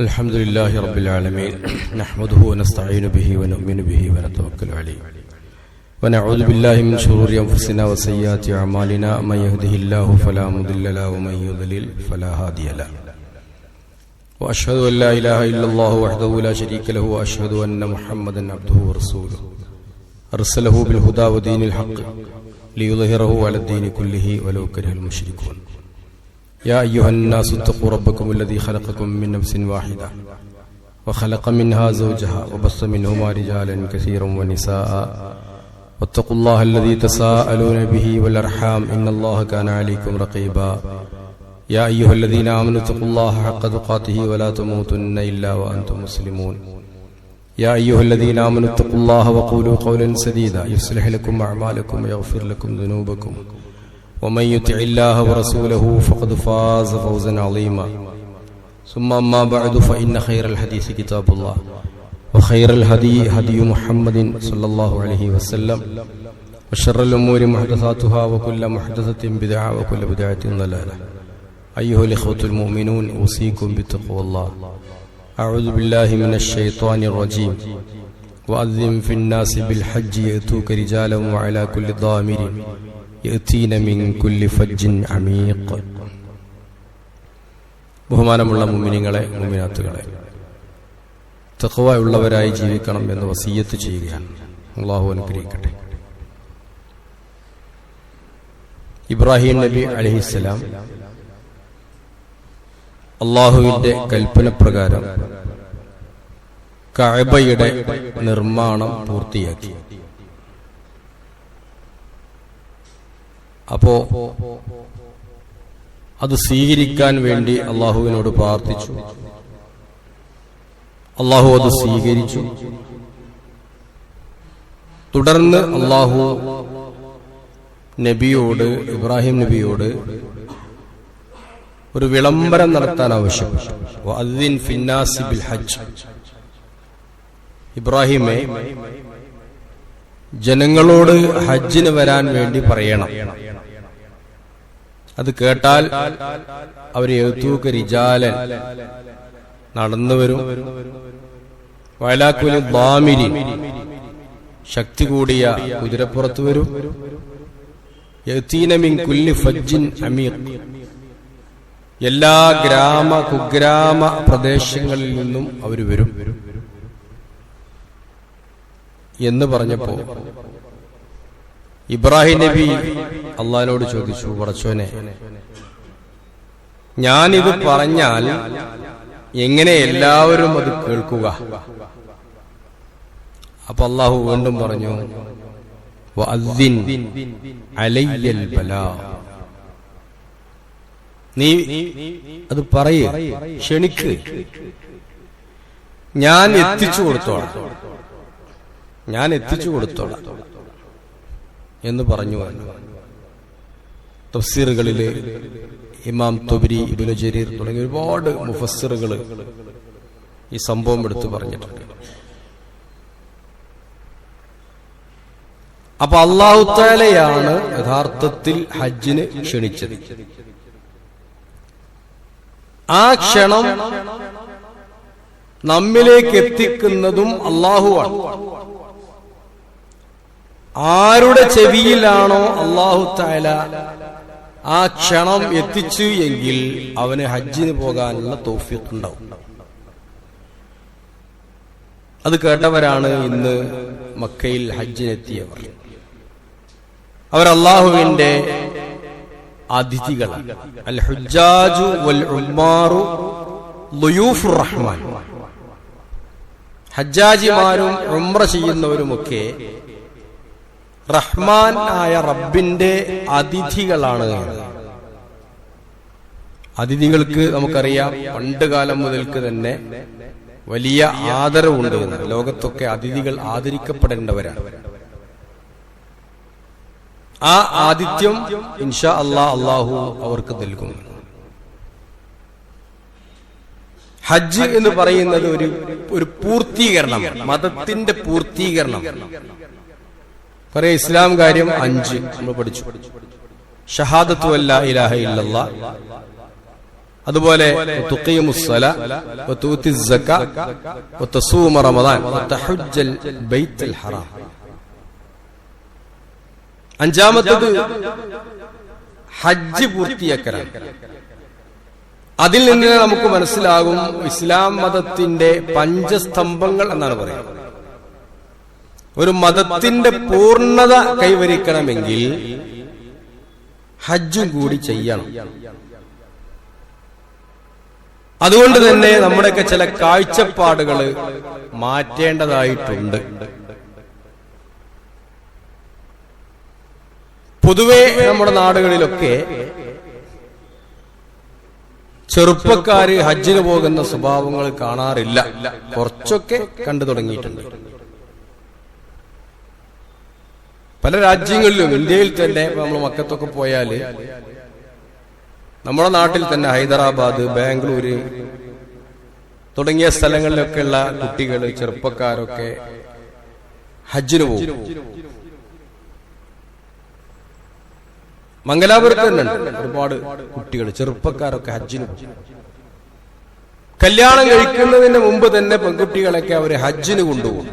الحمد لله رب العالمين نحمده ونستعين به ونؤمن به ونتوكل عليه ونعوذ بالله من شرور أنفسنا وسيئات أعمالنا من يهده الله فلا مضل له ومن يضلل فلا هادي له وأشهد أن لا إله إلا الله وحده لا شريك له وأشهد أن محمدا عبده ورسوله أرسله بالهدى ودين الحق ليظهره على الدين كله ولو كره المشركون يا أيها الناس اتقوا ربكم الذي خلقكم من نفس واحدة وخلق منها زوجها وبث منهما رجالا كثيرا ونساء واتقوا الله الذي تساءلون به والأرحام إن الله كان عليكم رقيبا يا أيها الذين آمنوا اتقوا الله حق تقاته ولا تموتن إلا وأنتم مسلمون يا أيها الذين آمنوا اتقوا الله وقولوا قولا سديدا يصلح لكم أعمالكم ويغفر لكم ذنوبكم ومن يطع الله ورسوله فقد فاز فوزا عظيما ثم أما بعد فإن خير الحديث كتاب الله وخير الهدي هدي محمد صلى الله عليه وسلم وشر الأمور محدثاتها وكل محدثة بدعة وكل بدعة ضلالة أيها الإخوة المؤمنون أوصيكم بتقوى الله أعوذ بالله من الشيطان الرجيم وأذن في الناس بالحج يأتوك رجالا وعلى كل ضامر يأتين من كل فج عميق. ബഹുമാനമുള്ള മുഅ്മിനീങ്ങളെ മുഅ്മിനാത്തുകളെ, തഖ്വയുള്ളവരായി ജീവിക്കണം എന്ന് വസിയ്യത്ത് ചെയ്യുകയാണ്. അല്ലാഹു അനുഗ്രഹിക്കട്ടെ. ഇബ്രാഹിം നബി അലൈഹിസ്സലാം അല്ലാഹുവിന്റെ കൽപ്പന പ്രകാരം കഅബയുടെ നിർമ്മാണം പൂർത്തിയാക്കി. അപ്പോ അത് സ്വീകരിക്കാൻ വേണ്ടി അള്ളാഹുവിനോട് പ്രാർത്ഥിച്ചു. അള്ളാഹു അത് സ്വീകരിച്ചു. തുടർന്ന് അള്ളാഹു നബിയോട്, ഇബ്രാഹിം നബിയോട് ഒരു വിളംബരം നടത്താൻ ആവശ്യപ്പെട്ടു. വഅദ്ദിൻ ഫിന്നാസി ബിൽ ഹജ്ജ്, ഇബ്രാഹിമേ, ജനങ്ങളോട് ഹജ്ജിന് വരാൻ വേണ്ടി പറയണം. അത് കേട്ടാൽ അവര് യഅ്തൂക റിജാലൻ, നടന്നു വരും, വഅലാ കുല്ലി ളാമിരിൻ, ശക്തി കൂടിയ കുതിരപ്പുറത്ത് വരും, യഅ്തീന മിൻ കുല്ലി ഫജ്ജിൻ അമീഖ്, എല്ലാ ഗ്രാമ കുഗ്രാമ പ്രദേശങ്ങളിൽ നിന്നും അവർ വരും എന്ന് പറഞ്ഞപ്പോ ഇബ്രാഹിം നബി അള്ളാഹിനോട് ചോദിച്ചു, പടച്ചോനെ, ഞാനിത് പറഞ്ഞാൽ എങ്ങനെ എല്ലാവരും അത് കേൾക്കുക? അപ്പൊ അള്ളാഹു വീണ്ടും പറഞ്ഞു, വഅദ്ദിൻ അലയ്യൽ ബലാ, നീ അത് പറയ്, ക്ഷണിക്ക്, ഞാൻ എത്തിച്ചു കൊടുത്തോളാം, ഞാൻ എത്തിച്ചു കൊടുത്തോളാം എന്ന് പറഞ്ഞു. തഫ്സീറുകളില് ഇമാം തുബരി, ഇബ്നു ജരീർ തുടങ്ങിയ ഒരുപാട് മുഫസ്സിറുകൾ ഈ സംഭവം എടുത്തു പറഞ്ഞിട്ടുണ്ട്. അപ്പൊ അല്ലാഹു തആലയാണ് യഥാർത്ഥത്തിൽ ഹജ്ജിന് ക്ഷണിച്ചത്. ആ ക്ഷണം നമ്മിലേക്ക് എത്തിക്കുന്നതും അല്ലാഹുവാണ്. ആരുടെ ചെവിയിലാണോ അല്ലാഹു തആല ആ ക്ഷണം എത്തിച്ചു എങ്കിൽ അവന് ഹജ്ജിന് പോകാനുള്ള തൗഫീഖ് ഉണ്ടാവും. അത് കേട്ടവരാണ് ഇന്ന് മക്കയിൽ ഹജ്ജിനെത്തിയവർ. അവർ അല്ലാഹുവിന്റെ അതിഥികളാണ്. അൽ ഹുജ്ജാജു വൽ ഉമ്മാറു ളുയൂഫുർ റഹ്മാൻ, ഹജ്ജാജിമാരും ഉംറ ചെയ്യുന്നവരുമൊക്കെ റഹ്മാൻ ആയ റബ്ബിന്റെ അതിഥികളാണ്. അതിഥികൾക്ക് നമുക്കറിയാം, പണ്ട് കാലം മുതൽക്ക് തന്നെ വലിയ ആദരവുണ്ട്. ലോകത്തൊക്കെ അതിഥികൾ ആദരിക്കപ്പെടേണ്ടവരാണ്. ആ ആതിഥ്യം ഇൻഷാ അല്ലാഹു അവർക്ക് നൽകും. ഹജ്ജ് എന്ന് പറയുന്നത് ഒരു പൂർത്തീകരണം, മതത്തിന്റെ പൂർത്തീകരണം. പറയാ ഇസ്ലാം കാര്യം 5 നമ്മൾ പഠിച്ചു. ഷഹാദത്തു അല്ലാ ഇലാഹ ഇല്ലല്ലാഹ്, അതുപോലെ തുഖീമുസ്സല വതൂതിസ് സക വതസൂമ റമദാൻ വതഹജ്ജൽ ബൈത്തുൽ ഹറാം. അഞ്ചാമത്തേത് ഹജ്ജ് പൂർത്തിയാക്കലാണ്. അതിൽ നിന്ന് നമുക്ക് മനസ്സിലാകും ഇസ്ലാം മതത്തിന്റെ പഞ്ചസ്തംഭങ്ങൾ എന്നാണ് പറയുന്നത്. ഒരു മതത്തിന്റെ പൂർണ്ണത കൈവരിക്കണമെങ്കിൽ ഹജ്ജും കൂടി ചെയ്യണം. അതുകൊണ്ട് തന്നെ നമ്മുടെയൊക്കെ ചില കാഴ്ചപ്പാടുകൾ മാറ്റേണ്ടതായിട്ടുണ്ട്. പൊതുവെ നമ്മുടെ നാടുകളിലൊക്കെ ചെറുപ്പക്കാര് ഹജ്ജിന് പോകുന്ന സ്വഭാവങ്ങൾ കാണാറില്ല. കുറച്ചൊക്കെ കണ്ടു തുടങ്ങിയിട്ടുണ്ട്. പല രാജ്യങ്ങളിലും, ഇന്ത്യയിൽ തന്നെ നമ്മൾ മക്കത്തൊക്കെ പോയാല്, നമ്മുടെ നാട്ടിൽ തന്നെ ഹൈദരാബാദ്, ബാംഗ്ലൂര് തുടങ്ങിയ സ്ഥലങ്ങളിലൊക്കെയുള്ള കുട്ടികൾ, ചെറുപ്പക്കാരൊക്കെ ഹജ്ജിന് പോകും. മംഗലാപുരത്ത് തന്നെ ഉണ്ട് ഒരുപാട് കുട്ടികൾ, ചെറുപ്പക്കാരൊക്കെ ഹജ്ജിന് പോകും. കല്യാണം കഴിക്കുന്നതിന് മുമ്പ് തന്നെ പെൺകുട്ടികളൊക്കെ അവര് ഹജ്ജിന് കൊണ്ടുപോകും.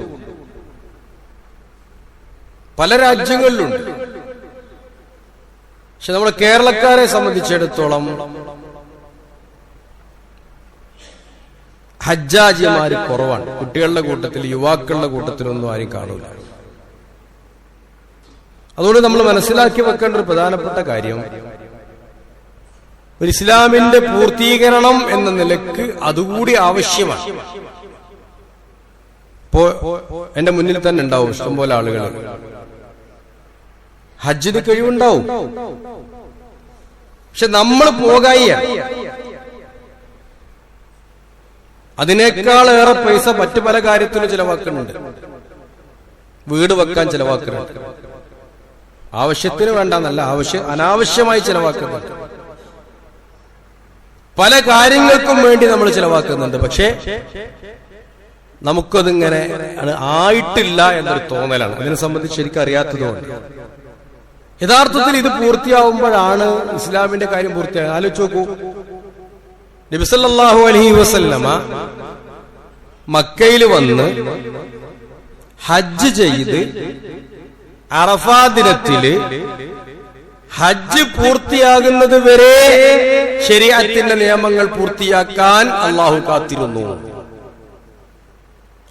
പല രാജ്യങ്ങളിലുണ്ട്. പക്ഷെ നമ്മുടെ കേരളക്കാരെ സംബന്ധിച്ചിടത്തോളം ഹജ്ജാജിമാര് കുറവാണ്. കുട്ടികളുടെ കൂട്ടത്തിൽ, യുവാക്കളുടെ കൂട്ടത്തിലൊന്നും ആരും കാണൂല. അതുകൊണ്ട് നമ്മൾ മനസ്സിലാക്കി വെക്കേണ്ട ഒരു പ്രധാനപ്പെട്ട കാര്യം, ഒരു ഇസ്ലാമിന്റെ പൂർത്തീകരണം എന്ന നിലക്ക് അതുകൂടി ആവശ്യമാണ്. ഇപ്പോ എന്റെ മുന്നിൽ തന്നെ ഉണ്ടാവും ഇഷ്ടംപോലെ ആളുകൾ ഹജ്ജിന് കഴിവുണ്ടാവും. പക്ഷെ നമ്മൾ പോകായിയാണ്. അതിനേക്കാളേറെ പൈസ മറ്റു പല കാര്യത്തിനും ചിലവാക്കുന്നുണ്ട്. വീട് വെക്കാൻ ചിലവാക്കുന്നുണ്ട്. ആവശ്യത്തിന് വേണ്ടെന്നല്ല, അനാവശ്യമായി ചിലവാക്കുന്നുണ്ട്. പല കാര്യങ്ങൾക്കും വേണ്ടി നമ്മൾ ചിലവാക്കുന്നുണ്ട്. പക്ഷേ നമുക്കതിങ്ങനെ ആയിട്ടില്ല എന്നൊരു തോന്നലാണ്. അതിനെ സംബന്ധിച്ച് ശരിക്കും അറിയാത്തതുകൊണ്ട്. യഥാർത്ഥത്തിൽ ഇത് പൂർത്തിയാവുമ്പോഴാണ് ഇസ്ലാമിന്റെ കാര്യം പൂർത്തിയാകും. ആലോചിച്ച് നോക്കൂ, നബി സല്ലല്ലാഹു അലൈഹി വസല്ലമ മക്കയിൽ വന്ന് ഹജ്ജ് ചെയ്ത് അറഫാ ദിനത്തില് ഹജ്ജ് പൂർത്തിയാകുന്നത് വരെ ശരീഅത്തിന്റെ നിയമങ്ങൾ പൂർത്തിയാക്കാൻ അള്ളാഹു കാത്തിരുന്നു.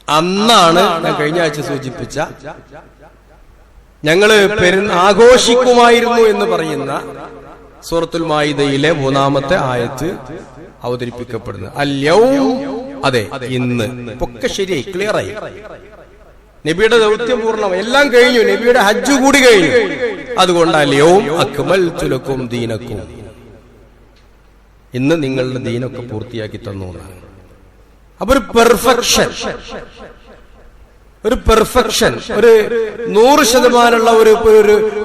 അന്നാണ് ഞാൻ കഴിഞ്ഞ ആഴ്ച സൂചിപ്പിച്ച ഞങ്ങള് ആഘോഷിക്കുമായിരുന്നു എന്ന് പറയുന്ന സൂറത്തുൽ മാഇദയിലെ 3-ാമത്തെ ആയത്ത് അവതരിപ്പിക്കപ്പെടുന്നത്. അൽയൗം, അതെ ഇന്ന്. ഒക്കെ ശരിയായി, ക്ലിയറായി. നബിയുടെ ദൗത്യം പൂർണ്ണമായി, എല്ലാം കഴിഞ്ഞു. നബിയുടെ ഹജ്ജ് കൂടി കഴിഞ്ഞു. അതുകൊണ്ട് അൽയൗം അക്മൽതു ലക്കും ദീനക്കും, ഇന്ന് നിങ്ങളുടെ ദീനൊക്കെ പൂർത്തിയാക്കി തന്നു. അപ്പൊ ഒരു പെർഫെക്ഷൻ, ഒരു 100%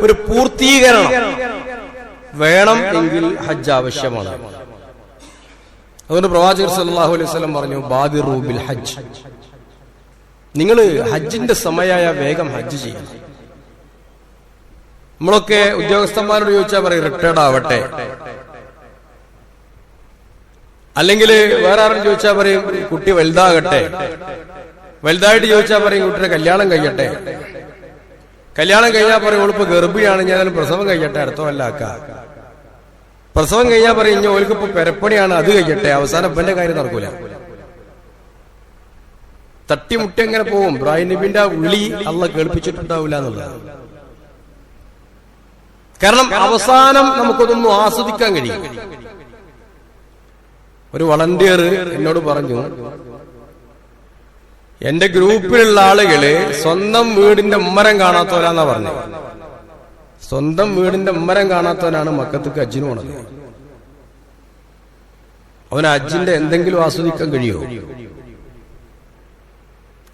ഒരു പൂർത്തീകരണം വേണം എങ്കിൽ ഹജ്ജ് ആവശ്യമാണ്. അതുകൊണ്ട് പ്രവാചകർ സല്ലല്ലാഹു അലൈഹി വസല്ലം പറഞ്ഞു, ബാദിറു ബിൽ ഹജ്ജ്, നിങ്ങൾ ഹജ്ജിന്റെ സമയമായ വേഗം ഹജ്ജ് ചെയ്യണം. നമ്മളൊക്കെ ഉദ്യോഗസ്ഥന്മാരോട് ചോദിച്ചാൽ പറയും റിട്ടയർഡ് ആവട്ടെ, അല്ലെങ്കിൽ വേറെ ആരും ചോദിച്ചാൽ പറയും കുട്ടി വലുതാകട്ടെ, വലുതായിട്ട് ചോദിച്ചാൽ പറയും കുട്ടിയുടെ കല്യാണം കഴിയട്ടെ, കല്യാണം കഴിഞ്ഞാൽ പറയും ഓളിപ്പോ ഗർഭിണിയാണ്, ഞാൻ പ്രസവം കഴിയട്ടെ, അടുത്ത വല്ലാക്ക. പ്രസവം കഴിഞ്ഞാൽ പറയും ഇനി ഓൽക്കിപ്പോ പെരപ്പണിയാണ്, അത് കഴിയട്ടെ. അവസാനം ഇപ്പന്റെ കാര്യം നടക്കൂല. തട്ടിമുട്ടി എങ്ങനെ പോകും. ഇബ്രാഹിം നബിന്റെ വിളി അള്ളാഹ് കേൾപ്പിച്ചിട്ടുണ്ടാവില്ല എന്നുള്ളത്. കാരണം അവസാനം നമുക്കതൊന്നും ആസ്വദിക്കാൻ കഴിയും. ഒരു വളണ്ടിയർ എന്നോട് പറഞ്ഞു, എന്റെ ഗ്രൂപ്പിലുള്ള ആളുകള് സ്വന്തം വീടിന്റെ ഉമ്മരം കാണാത്തവരാന്നാ പറഞ്ഞു. സ്വന്തം വീടിന്റെ ഉമ്മരം കാണാത്തവനാണ് മക്കത്തേക്ക് ഹജ്ജിന് പോണത്. അവന് ഹജ്ജിന്റെ എന്തെങ്കിലും ആസ്വദിക്കാൻ കഴിയുമോ?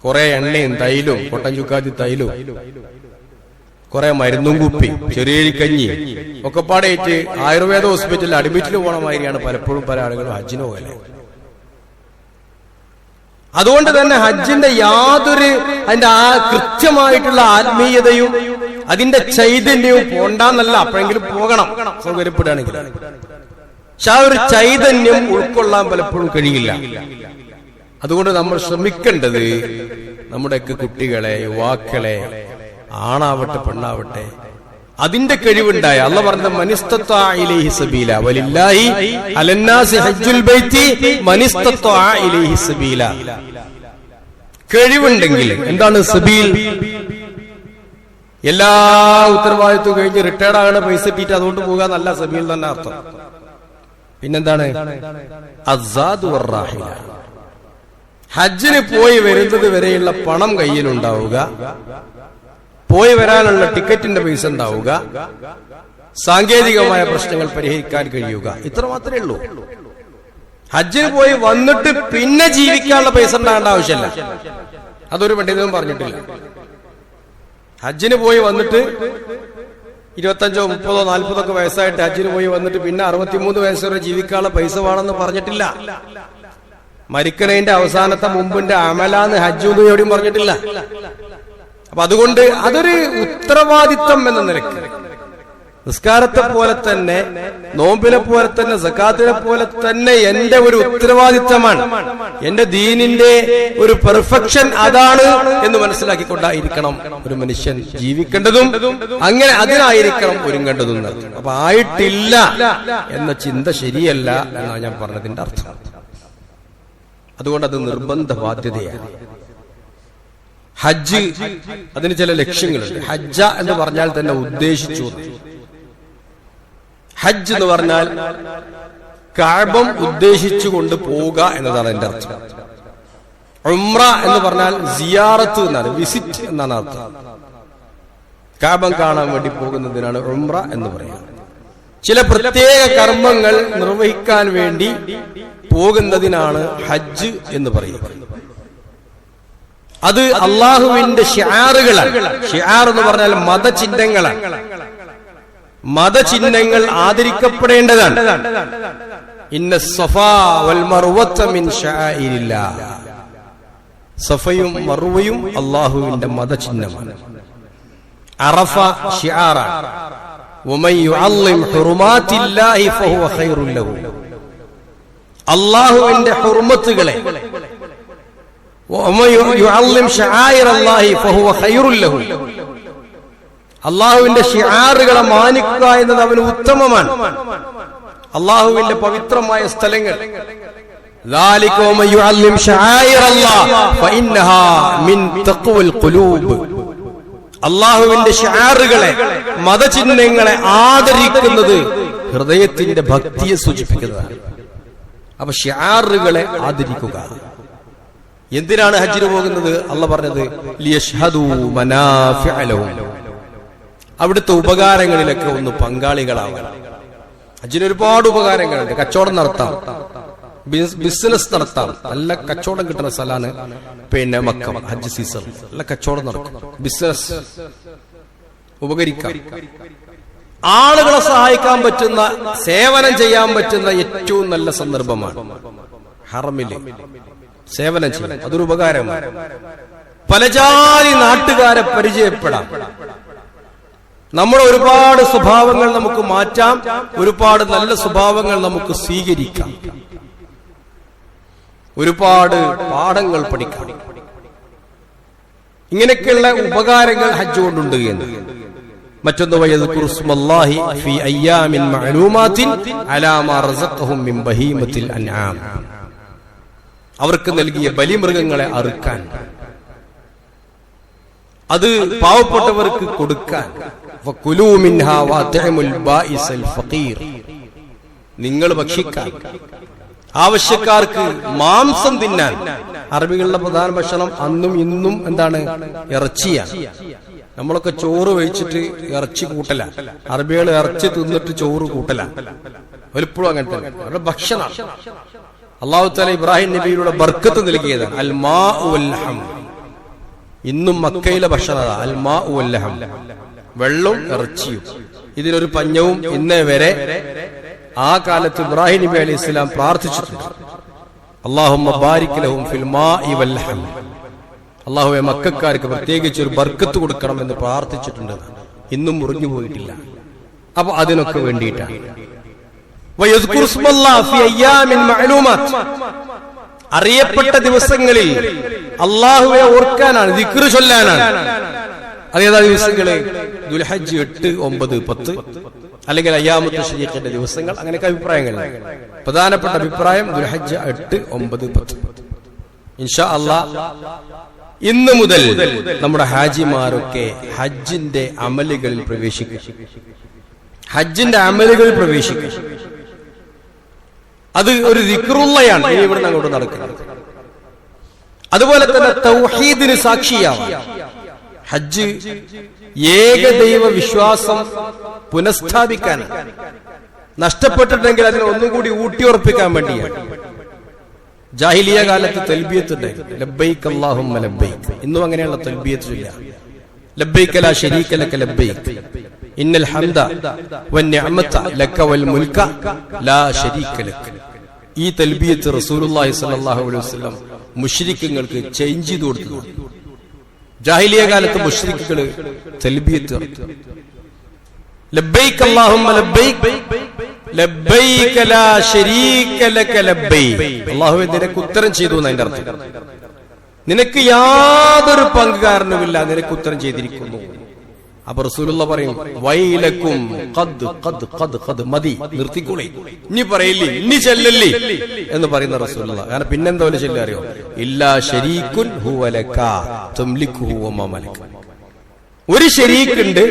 കുറെ എണ്ണയും തൈലും, കൊട്ടൻ ചുക്കാതി തൈലും, കുറെ മരുന്നും കുപ്പി, ചെറിയ കഞ്ഞി ഒക്കെ പാടേറ്റ് ആയുർവേദ ഹോസ്പിറ്റലിൽ അഡ്മിറ്റിൽ പോണ മാതിരിയാണ് പലപ്പോഴും പല ആളുകളും ഹജ്ജിന് പോകല്. അതുകൊണ്ട് തന്നെ ഹജ്ജിന്റെ യാതൊരു അതിന്റെ ആ കൃത്യമായിട്ടുള്ള ആത്മീയതയും അതിന്റെ ചൈതന്യവും പോണ്ടാന്നല്ല, അപ്പോഴെങ്കിലും പോകണം സൗകര്യപ്പെടുകയാണെങ്കിൽ. പക്ഷെ ആ ഒരു ചൈതന്യം ഉൾക്കൊള്ളാൻ പലപ്പോഴും കഴിയില്ല. അതുകൊണ്ട് നമ്മൾ ശ്രമിക്കേണ്ടത് നമ്മുടെയൊക്കെ കുട്ടികളെ, യുവാക്കളെ, ആണാവട്ടെ പെണ്ണാവട്ടെ, അതിന്റെ കഴിവുണ്ടായ അല്ലാഹു പറഞ്ഞത് മനിസ്തത്വ ഇലൈഹി സബീല വലില്ലാഹി അലന്നാസി ഹജ്ജുൽ ബൈത്തി മനിസ്തത്വ ഇലൈഹി സബീല. കഴിവുണ്ടെങ്കിൽ എന്താണ് സബീൽ? എല്ലാ ഉത്തരവാദിത്വം കഴിഞ്ഞ് റിട്ടയർഡ് ആകണ പൈസ കിട്ടിയിട്ട് അതുകൊണ്ട് പോകാന്നല്ല സബീൽ തന്നെ അർത്ഥം. പിന്നെന്താണ്? അസ്സാദു വറാഹില. ഹജ്ജിന് പോയി വരുന്നത് വരെയുള്ള പണം കയ്യിലുണ്ടാവുക, പോയി വരാനുള്ള ടിക്കറ്റിന്റെ പൈസ ഉണ്ടാവുക, സാങ്കേതികമായ പ്രശ്നങ്ങൾ പരിഹരിക്കാൻ കഴിയുക, ഇത്ര മാത്രമേ ഉള്ളൂ. ഹജ്ജിന് പോയി വന്നിട്ട് പിന്നെ ജീവിക്കാനുള്ള പൈസ ഉണ്ടാകേണ്ട ആവശ്യമില്ല. അതൊരു പണ്ഡിതനും പറഞ്ഞിട്ടില്ല. ഹജ്ജിന് പോയി വന്നിട്ട് 25, 30, 40 വയസ്സായിട്ട് ഹജ്ജിന് പോയി വന്നിട്ട് പിന്നെ 63 വയസ്സ് വരെ ജീവിക്കാനുള്ള പൈസ വേണമെന്ന് പറഞ്ഞിട്ടില്ല. മരിക്കണേന്റെ അവസാനത്തെ മുമ്പിന്റെ അമലാന്ന് ഹജ്ജ് ഒന്നും എവിടെയും പറഞ്ഞിട്ടില്ല. അപ്പൊ അതുകൊണ്ട് അതൊരു ഉത്തരവാദിത്വം എന്ന നിലയ്ക്ക് നിസ്കാരത്തെ പോലെ തന്നെ, നോമ്പിനെ പോലെ തന്നെ, സക്കാത്തിനെ പോലെ തന്നെ എന്റെ ഒരു ഉത്തരവാദിത്തമാണ്. എന്റെ ദീനിന്റെ ഒരു പെർഫെക്ഷൻ അതാണ് എന്ന് മനസ്സിലാക്കിക്കൊണ്ടായിരിക്കണം ഒരു മനുഷ്യൻ ജീവിക്കേണ്ടതും, അങ്ങനെ അതിനായിരിക്കണം ഒരുങ്ങേണ്ടതും. അപ്പൊ ആയിട്ടില്ല എന്ന ചിന്ത ശരിയല്ല എന്നാണ് ഞാൻ പറഞ്ഞതിന്റെ അർത്ഥം. അതുകൊണ്ട് അത് നിർബന്ധ ബാധ്യതയാണ്. ഹജ്ജ് അതിന് ചില ലക്ഷ്യങ്ങളുണ്ട്. ഹജ്ജ എന്ന് പറഞ്ഞാൽ തന്നെ ഉദ്ദേശിച്ചു. ഹജ്ജ് എന്ന് പറഞ്ഞാൽ കഅബം ഉദ്ദേശിച്ചുകൊണ്ട് പോവുക എന്നതാണ് എന്റെ അർത്ഥം. ഉംറ എന്ന് പറഞ്ഞാൽ സിയാറത്ത് എന്നാണ്, വിസിറ്റ് എന്നാണ് അർത്ഥം. കഅബം കാണാൻ വേണ്ടി പോകുന്നതിനാണ് ഉംറ എന്ന് പറയുന്നത്. ചില പ്രത്യേക കർമ്മങ്ങൾ നിർവഹിക്കാൻ വേണ്ടി പോകുന്നതിനാണ് ഹജ്ജ് എന്ന് പറയുന്നത്. അത് അള്ളാഹുവിന്റെ ശിആറുകളാണ്. ശിആർ എന്ന് പറഞ്ഞാൽ മതചിഹ്നങ്ങളാണ്. മതചിഹ്നങ്ങൾ ആദരിക്കപ്പെടേണ്ടതാണ്. ഇന്ന സഫാ വൽ മർവത മിൻ ശആഇരില്ലാഹ്. സഫയും മർവയും അള്ളാഹുവിന്റെ മതചിഹ്നമാണ്. അറഫ ശിആറാണ്. വമൻ യുഅല്ലിം ഹുറുമാത്തില്ലാഹി ഫഹുവ ഖൈറുൻ ലഹു. അള്ളാഹുവിന്റെ ഹുർമത്തുകളെ, വമൻ യുഅല്ലിം ശആയിറല്ലാഹി ഫഹുവ ഖൈറുൻ ലഹു. അള്ളാഹുവിന്റെ ശിആറുകളെ മാനിക്കുക എന്നത് അവന് ഉത്തമമാണ്. അള്ളാഹുവിന്റെ പവിത്രമായ സ്ഥലങ്ങൾ, ذلك ومن يعلم شعائر الله فإنها من تقوى القلوب. അള്ളാഹുവിന്റെ ശിആറുകളെ, മതചിഹ്നങ്ങളെ ആദരിക്കുന്നത് ഹൃദയത്തിന്റെ ഭക്തിയെ സൂചിപ്പിക്കുന്നതാണ്. അപ്പൊ ശിആറുകളെ ആദരിക്കുക. എന്തിനാണ് ഹജ്ജിന് പോകുന്നത്? അള്ളാഹ് പറഞ്ഞത് ലിയശ്ഹദൂ മനാഫിഅ ലഹും. അവിടുത്തെ ഉപകാരങ്ങളിലൊക്കെ ഒന്ന് പങ്കാളികളാവണം. ഹജ്ജിന് ഒരുപാട് ഉപകാരങ്ങളുണ്ട്. കച്ചവടം നടത്താം, ബിസിനസ് നടത്താം. നല്ല കച്ചവടം കിട്ടുന്ന സ്ഥലമാണ് പിന്നെ മക്ക. ഹജ്ജ് സീസൺ നല്ല കച്ചവടം നടക്കും, ബിസിനസ് ഉപകരിക്കാം. ആളുകളെ സഹായിക്കാൻ പറ്റുന്ന, സേവനം ചെയ്യാൻ പറ്റുന്ന ഏറ്റവും നല്ല സന്ദർഭമാണ് ഹറമില് സേവനം ചെയ്യാൻ. അതൊരു ഉപകാരമാണ്. പല ജാതി നാട്ടുകാരെ പരിചയപ്പെടാം. നമ്മുടെ ഒരുപാട് സ്വഭാവങ്ങൾ നമുക്ക് മാറ്റാം, ഒരുപാട് നല്ല സ്വഭാവങ്ങൾ നമുക്ക് സ്വീകരിക്കാം, ഒരുപാട് പാഠങ്ങൾ പഠിക്കാം. ഇങ്ങനെയൊക്കെയുള്ള ഉപകാരങ്ങൾ ഹജ്ജ് കൊണ്ടുണ്ട് എന്ന്. മറ്റൊന്ന് വയദ്കുറുസ്മല്ലാഹി ഫീ അയ്യാമിൻ മഅലൂമാത്തിൻ അലാ മാ റസഖഹും മിൻ ബഹീമത്തിൽ അൻആം. അവർക്ക് നൽകിയ ബലിമൃഗങ്ങളെ അറുക്കാൻ, അത് പാവപ്പെട്ടവർക്ക് കൊടുക്കാൻ. ഫകുലൂ മിൻഹാ വഅത്ഇമുൽ ബാഇസൽ ഫഖീർ. നിങ്ങൾ ഭക്ഷിക്കാൻ, ആവശ്യക്കാർക്ക് മാംസം തിന്നാൻ. അറബികളുടെ പ്രധാന ഭക്ഷണം അന്നും ഇന്നും എന്താണ്? ഇറച്ചിയാണ്. നമ്മളൊക്കെ ചോറ് കഴിച്ചിട്ട് ഇറച്ചി കൂട്ടല. അറബികൾ ഇറച്ചി തിന്നിട്ട് ചോറ് കൂട്ടല. ഒരിപ്പോഴും അങ്ങനെ തന്നെ അവരുടെ ഭക്ഷണം. അല്ലാഹു തആല ഇബ്രാഹിം നബിയുടെ ബർക്കത്ത് നൽകിയതാണ് അൽ മാഉ വൽ ലഹം. ഇന്നും മക്കയിലെ ഭക്ഷണം അൽ മാഉ വൽ ലഹം, വെള്ളവും ഇറച്ചിയും. ഇതിനൊരു പഞ്ഞവും ഇന്നേ വരെ ആ കാലത്ത് ഇബ്രാഹിം നബി അലൈഹി സ്വലാം പ്രാർത്ഥിച്ചിട്ടുണ്ട്. അല്ലാഹുമ്മ ബാരിക് ലഹും ഫിൽ മാഇ വൽ ലഹം. അല്ലാഹുവേ മക്കക്കാർക്ക് പ്രത്യേകിച്ച് ഒരു ബർക്കത്ത് കൊടുക്കണം എന്ന് പ്രാർത്ഥിച്ചിട്ടുണ്ട്. ഇന്നും മുറിഞ്ഞു പോയിട്ടില്ല. അപ്പൊ അതിനൊക്കെ വേണ്ടിയിട്ടാണ്. അറിയപ്പെട്ട ദിവസങ്ങളിൽ അള്ളാഹുവെ ഓർക്കാനാണ്, ദിക്ർ ചൊല്ലാനാണ്. അതേതാ ദിവസങ്ങള്? ദുൽഹജ്ജ് 8, 9, 10 അല്ലെങ്കിൽ അയ്യാമു തശ്രീഖിന്റെ ദിവസങ്ങൾ. അങ്ങനെയൊക്കെ അഭിപ്രായങ്ങൾ. പ്രധാനപ്പെട്ട അഭിപ്രായം ദുൽഹജ്ജ് 8, 9, 10. ഇൻഷാ അല്ലാഹ് ഇന്ന് മുതൽ നമ്മുടെ ഹാജിമാരൊക്കെ ഹജ്ജിന്റെ അമലുകളിൽ പ്രവേശിക്കും. ഹജ്ജിന്റെ അമലുകളിൽ പ്രവേശിക്കും. അത് ഒരു ദിക്റുള്ളയാണ് ഇനി ഇവിടെ അങ്ങോട്ട് നടക്കുന്നത്. അതുപോലെ തന്നെ തൗഹീദിന് സാക്ഷിയാവാം. ഹജ്ജ് ഏകദൈവ വിശ്വാസം പുനഃസ്ഥാപിക്കാൻ, നഷ്ടപ്പെട്ടിട്ടുണ്ടെങ്കിൽ അതിനെ ഒന്നുകൂടി ഊട്ടിയുറപ്പിക്കാൻ വേണ്ടിയാണ്. ജാഹിലിയ കാലത്ത് തൽബിയത്ത് ഉണ്ടായിരുന്നു, ലബ്ബൈക് അല്ലാഹുമ്മ ലബ്ബൈക്. ഇന്നും അങ്ങനെയുള്ള തൽബിയത്ത് ഇല്ല. ലബ്ബൈക ലാ ശരീക ലക ലബ്ബൈക് ഇന്നൽ ഹംദ വന്നിഅമത ലക വൽ മുൽക ലാ ശരീക ലക. ഈ തൽബിയത്ത് റസൂലുള്ളാഹി സ്വല്ലല്ലാഹു അലൈഹി വസല്ലം മുശ്രിക്കുകൾക്ക് ചേഞ്ച് ചെയ്തു കൊടുത്തു. ജാഹിലിയ കാലത്ത് മുശ്രിക്കുകൾ തൽബിയത്ത് നടത്തി, ലബ്ബൈക അല്ലാഹുമ്മ ലബ്ബൈക് ലബ്ബൈക ലാ ശരീക ലക ലബ്ബൈക്. അല്ലാഹുവേ നിനക്ക് ഉത്തരം ചെയ്തു എന്നതിന്റെ അർത്ഥം. നിനക്ക് യാതൊരു പങ്കുകാരനുമില്ല, നിനക്ക് ഉത്തരം ചെയ്തിരിക്കുന്നു. അപ്പൊ റസൂലുള്ള പറയും, വൈലക്കും ഖദ് ഖദ് ഖദ് ഖദ്, മതി, നിർത്തിക്കൂളി, ഇനി പറയില്ലേ, ഇനി ചെല്ലല്ലേ എന്ന് പറയുന്ന റസൂലുള്ള. കാരണം പിന്നെന്താ പോലെ ചെല്ലുക അറിയോ? ഇല്ലാ ശരീകുൻ ഹുവ ലക തംലികുഹു വമാ മലക. ഒരു ശരീക്കുണ്ട്,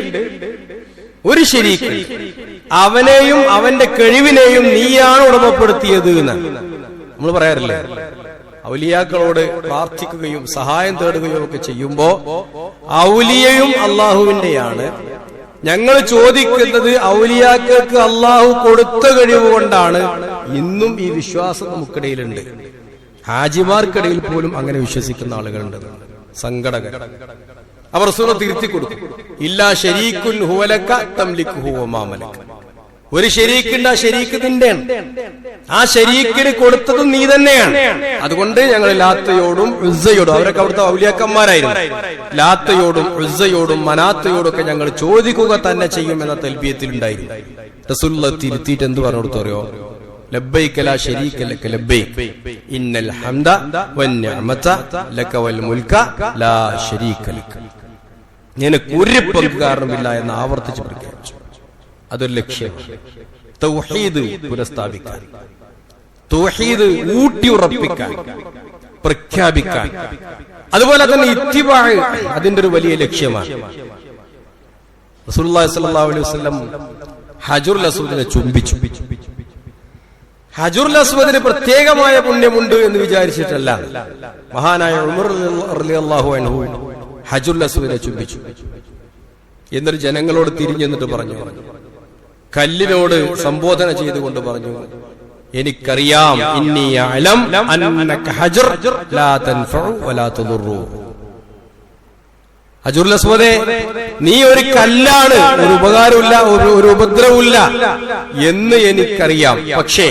ഒരു ശരീക്ക്, അവനെയും അവന്റെ കഴിവിനെയും നീയാണ് ഉടമപ്പെടുത്തിയത് എന്ന് നമ്മൾ പറയാറില്ലേ? ഔലിയാക്കളോട് പ്രാർത്ഥിക്കുകയും സഹായം തേടുകയും ഒക്കെ ചെയ്യുമ്പോ ഔലിയയും അള്ളാഹുവിന്റെയാണ്. ഞങ്ങൾ ചോദിക്കുന്നത് ഔലിയാക്കൾക്ക് അള്ളാഹു കൊടുത്ത കഴിവ് കൊണ്ടാണ്. ഇന്നും ഈ വിശ്വാസം നമുക്കിടയിലുണ്ട്. ഹാജിമാർക്കിടയിൽ പോലും അങ്ങനെ വിശ്വസിക്കുന്ന ആളുകളുണ്ട്. സങ്കടകരം. അവർ റസൂൽ തിരുത്തി കൊടുക്കും, ഇല്ലാ ശരീകുൻ ഹുവ ലക തംലികുഹു വമാ മലക. ഒരു ശരീക്കുണ്ട്, ആ ശരീക്ക് നിന്റെയാണ്. ആ ശരീക്കിന് കൊടുത്തതും നീ തന്നെയാണ്. അതുകൊണ്ട് ഞങ്ങൾ ലാത്തയോടും ഉസ്സയോടും, അവരൊക്കെ അവിടുത്തെ ഔലിയാക്കന്മാരായിരുന്നു, ലാത്തയോടും ഉസ്സയോടും മനാത്തയോടും ഒക്കെ ഞങ്ങൾ ചോദിക്കുക തന്നെ ചെയ്യും എന്ന തൽബിയത്തിൽ ഉണ്ടായിരുന്നു. റസൂലുള്ളാഹി തിരുത്തിയിട്ട് എന്ത് പറഞ്ഞു കൊടുത്തോ? ലബ്ബൈക ലാ ശരീക ലക ലബ്ബൈക് ഇന്നൽ ഹംദ വന്നിഅമത ലക വൽ മുൽക ലാ ശരീക ലക. നിനക്ക് ഒരു പങ്കുകാരനുമില്ല എന്ന് ആവർത്തിച്ച് പ്രഖ്യാപിച്ചു. അതൊരു ലക്ഷ്യമാണ്. തൗഹീദ് പുനഃസ്ഥാപിക്കാൻ, തൗഹീദ് ഊട്ടിയുറപ്പിക്കാൻ, പ്രഖ്യാപിക്കാൻ. അതുപോലെ തന്നെ ഇത്തിബാ അതിന്റെ ഒരു വലിയ ലക്ഷ്യമാണ്. റസൂലുള്ളാഹി സ്വല്ലല്ലാഹു അലൈഹി വസല്ലം ഹജറുൽ അസ്വദിനെ ചുംബിച്ചു. ഹജറുൽ അസ്വദിന് പ്രത്യേകമായ പുണ്യമുണ്ട് എന്ന് വിചാരിച്ചിട്ടല്ല. മഹാനായ ഉമർ റളിയല്ലാഹു അൻഹു ഹജറുൽ അസ്വദിനെ ചുംബിച്ചു. എന്നൊരു ജനങ്ങളോട് തിരിഞ്ഞെന്നിട്ട് പറഞ്ഞു, കല്ലിനോട് സംബോധന ചെയ്തുകൊണ്ട് പറഞ്ഞു, എനിക്കറിയാം, ഇന്നി അഅലം അന്നക ഹജർ ലാ തൻഫഉ വലാ തദുറു. ഹജറുൽ അസ്വദേ, നീ ഒരു കല്ലാണ്, ഒരു ഉപകാരമില്ല, ഒരു ഉപദ്രവമില്ല എന്ന് എനിക്കറിയാം. പക്ഷേ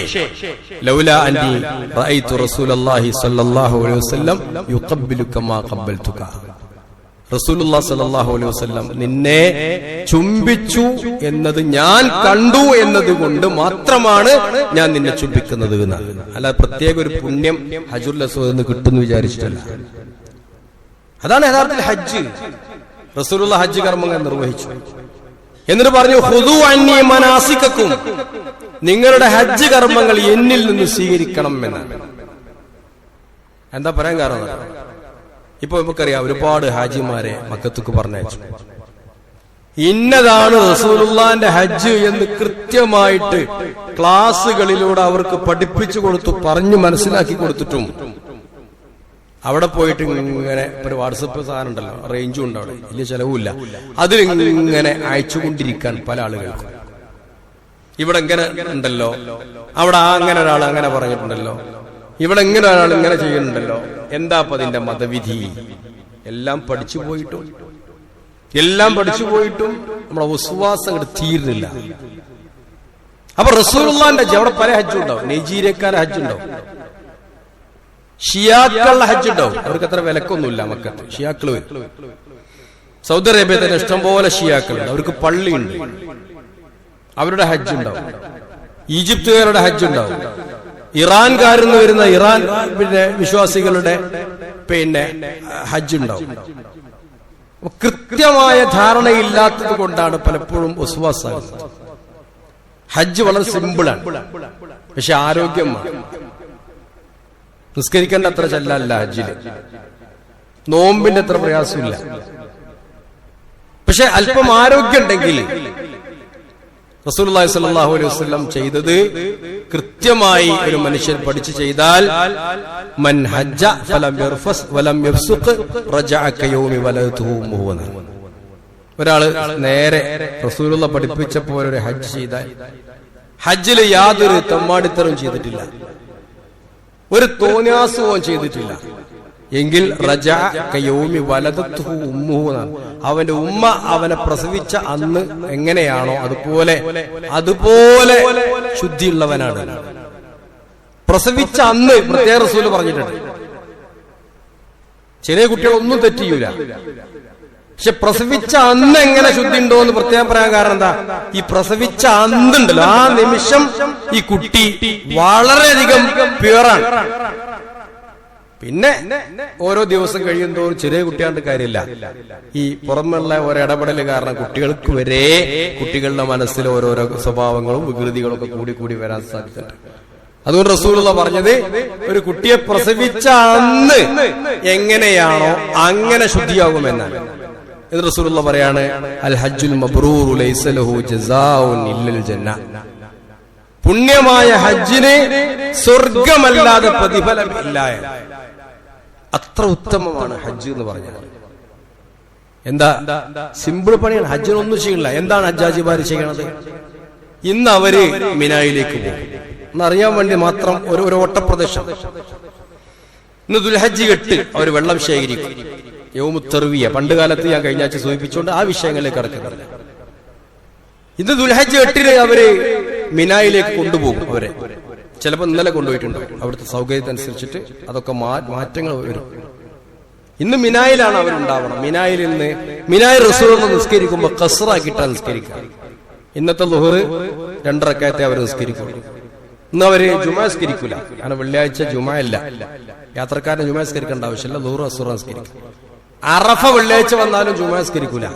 ലൗലാ അന്നി റഅയ്തു റസൂലല്ലാഹി സ്വല്ലല്ലാഹു അലൈഹി വസല്ലം യുഖബ്ബിലു കമാ ഖബ്ബൽതുക. റസൂലുള്ളാഹി സ്വല്ലല്ലാഹു അലൈഹി വസല്ലം നിന്നെ ചുംബിച്ചു എന്നത് ഞാൻ കണ്ടു എന്നതുകൊണ്ട് മാത്രമാണ് ഞാൻ നിന്നെ ചുംബിക്കുന്നത് എന്നാണ്. അല്ലാതെ പ്രത്യേക ഒരു പുണ്യം ഹജറുൽ അസ്വദിൽ നിന്ന് കിട്ടുമെന്ന് വിചാരിച്ചിട്ടല്ല. അതാണ് യഥാർത്ഥത്തിൽ ഹജ്ജ്. റസൂലുള്ളാഹി ഹജ്ജ് കർമ്മങ്ങൾ നിർവഹിച്ചു. എന്നിട്ട് പറഞ്ഞു, ഖുദൂ അന്നി മനാസികക്കും, നിങ്ങളുടെ ഹജ്ജ് കർമ്മങ്ങൾ എന്നിൽ നിന്ന് സ്വീകരിക്കണം എന്നാണ്. എന്താ പറയാൻ കാരണം? ഇപ്പൊ നമുക്കറിയാം, ഒരുപാട് ഹാജിമാരെ മക്കത്തേക്ക് പറഞ്ഞയച്ചു. ഇന്നതാണ് റസൂലുള്ളാഹിന്റെ ഹജ്ജ് എന്ന് കൃത്യമായിട്ട് ക്ലാസുകളിലൂടെ അവർക്ക് പഠിപ്പിച്ചു കൊടുത്തു, പറഞ്ഞു മനസ്സിലാക്കി കൊടുത്തിട്ടും അവിടെ പോയിട്ട് ഇങ്ങനെ ഒരു വാട്സപ്പ് സാധനം ഉണ്ടല്ലോ, റേഞ്ചും ഉണ്ട്, അവിടെ വലിയ ചെലവുമില്ല, അതിലിങ്ങനെ അയച്ചുകൊണ്ടിരിക്കാൻ പല ആളുകൾക്കും. ഇവിടെ ഇങ്ങനെ ഉണ്ടല്ലോ, അവിടെ അങ്ങനെ ഒരാൾ അങ്ങനെ പറഞ്ഞിട്ടുണ്ടല്ലോ, ഇവിടെ ഇങ്ങനെ ഒരാൾ ഇങ്ങനെ ചെയ്യുന്നുണ്ടല്ലോ, എന്താ അപ്പൊ അതിന്റെ മതവിധി? എല്ലാം പഠിച്ചു പോയിട്ടും നമ്മുടെ വിശ്വാസം അങ്ങോട്ട് തീരുന്നില്ല. അപ്പൊ റസൂലുള്ളാഹിന്റെ അവിടെ പല ഹജ്ജും ഉണ്ടാവും. നൈജീരിയക്കാരെ ഹജ്ജുണ്ടാവും, ഷിയാക്കളുടെ ഹജ്ജുണ്ടാവും. അവർക്ക് അത്ര വിലക്കൊന്നുമില്ല മക്കത്ത്. ഷിയാക്കള് വരും. സൗദി അറേബ്യ തന്നെ ഇഷ്ടംപോലെ ഷിയാക്കളുണ്ട്, അവർക്ക് പള്ളിയുണ്ട്, അവരുടെ ഹജ്ജ് ഉണ്ടാവും. ഈജിപ്തുകാരുടെ ഹജ്ജ് ഉണ്ടാവും, ഇറാൻകാരിൽ നിന്ന് വരുന്ന ഇറാൻ വിശ്വാസികളുടെ ഹജ്ജ് ഉണ്ടാവും. കൃത്യമായ ധാരണയില്ലാത്തത് കൊണ്ടാണ് പലപ്പോഴും വസ്വാസാകുന്നത്. ഹജ്ജ് വളരെ സിമ്പിളാണ്, പക്ഷെ ആരോഗ്യമാണ്. നിസ്കരിക്കേണ്ട അത്ര ചെല്ലല്ല ഹജ്ജില്, നോമ്പിന്റെ അത്ര പ്രയാസമില്ല. പക്ഷെ അല്പം ആരോഗ്യം ഉണ്ടെങ്കിൽ റസൂലുള്ളാഹി സ്വല്ലല്ലാഹു അലൈഹി വസല്ലം ചെയ്തത് കൃത്യമായി ഒരു മനുഷ്യൻ പഠിച്ചു ചെയ്താൽ മൻ ഹജ്ജ ഫലം യർഫസ് വലം യഫ്സുഖ് റജഅ കയൗമി വലദതുഹു ഉമ്മുഹു. ഒരാള് നേരെ റസൂലുള്ളാഹി പഠിപ്പിച്ച പോലെ ഒരു ഹജ്ജ് ചെയ്താൽ, ഹജ്ജിൽ യാതൊരു തമ്മാടിത്തരവും ചെയ്തിട്ടില്ല, ഒരു തോന്നിയാസവും ചെയ്തിട്ടില്ല, എങ്കിൽ റജഅ കയൗമി വലദതുഹു ഉമ്മുഹു, അവന്റെ ഉമ്മ അവനെ പ്രസവിച്ച അന്ന് എങ്ങനെയാണോ അതുപോലെ ശുദ്ധിയുള്ളവനാണ്. പ്രസവിച്ച അന്ന് പ്രത്യേക റസൂല് പറഞ്ഞിട്ടുണ്ട്. ചെറിയ കുട്ടികളൊന്നും തെറ്റിയൂല, പക്ഷെ പ്രസവിച്ച അന്ന് എങ്ങനെ ശുദ്ധി ഉണ്ടോ എന്ന് പ്രത്യേകം പറയാൻ കാരണം എന്താ? ഈ പ്രസവിച്ച അന്നുണ്ടല്ലോ, ആ നിമിഷം ഈ കുട്ടി വളരെയധികം പ്യുവറാണ്. പിന്നെ ഓരോ ദിവസം കഴിയുന്തോറും ചെറിയ കുട്ടിയാണ്ട് കാര്യമില്ല, ഈ പുറമെയുള്ള ഓരോ ഇടപെടൽ കാരണം കുട്ടികൾക്ക് വരെ കുട്ടികളുടെ മനസ്സിൽ ഓരോരോ സ്വഭാവങ്ങളും വികൃതികളും ഒക്കെ കൂടി വരാൻ സാധ്യതയുണ്ട്. അതുകൊണ്ട് റസൂലുള്ളാഹി പറഞ്ഞത് ഒരു കുട്ടിയെ പ്രസവിച്ച അന്ന് എങ്ങനെയാണോ അങ്ങനെ ശുദ്ധിയാകുമെന്നാണ്. ഇത് റസൂലുള്ളാഹി പറയാണ്, അൽ ഹജ്ജുൽ മബ്റൂർ ലൈസ ലഹു ജസാഉൻ ഇല്ലൽ ജന്ന. പുണ്യമായ ഹജ്ജിന് സ്വർഗമല്ലാതെ പ്രതിഫലമില്ല. അത്ര ഉത്തമമാണ് ഹജ്ജ് എന്ന് പറഞ്ഞാൽ. എന്താ സിമ്പിൾ പണിയാണ്, ഹജ്ജിനൊന്നും ചെയ്യില്ല. എന്താണ് ഹജ്ജാജിമാര് ചെയ്യണത്? ഇന്ന് അവര് മിനായിലേക്ക് പോകും എന്നറിയാൻ വേണ്ടി മാത്രം ഒരു ഓട്ടപ്രദേശം. ഇന്ന് ദുൽഹജ്ജ് 8 അവർ വെള്ളം ശേഖരിക്കും, യൗമുത് തർവിയ. പണ്ട് കാലത്ത് ഞാൻ കഴിഞ്ഞ ആഴ്ച സൂചിപ്പിച്ചുകൊണ്ട് ആ വിഷയങ്ങളിലേക്ക് കടക്കുന്നില്ല. ഇന്ന് ദുൽഹജ്ജ് 8 അവര് മിനായിലേക്ക് കൊണ്ടുപോകും. അവരെ ചിലപ്പോൾ ഇന്നലെ കൊണ്ടുപോയിട്ടുണ്ട്, അവിടുത്തെ സൗകര്യത്തിനനുസരിച്ചിട്ട് അതൊക്കെ മാറ്റങ്ങൾ വരും. ഇന്ന് മിനായിലാണ് അവരുണ്ടാവണം. മിനായിൽ നിന്ന് മിനായിൽ റസൂലുള്ളാഹി നിസ്കരിക്കുമ്പോൾ ഖസ്റാക്കിയിട്ടാണ് നിസ്കരിക്കുക. ഇന്നത്തെ ളുഹർ 2 റക്അത്തെ അവർ നിസ്കരിക്കുള്ളൂ. ഇന്ന് അവര് ജുമാ നിസ്കരിക്കൂല, കാരണം വെള്ളിയാഴ്ച ജുമാ ഇല്ല. യാത്രക്കാരന് ജുമാ നിസ്കരിക്കേണ്ട ആവശ്യമില്ല, ളുഹർ അസ്ർ നിസ്കരിക്കും. അറഫ വെള്ളിയാഴ്ച വന്നാലും ജുമാ നിസ്കരിക്കൂല.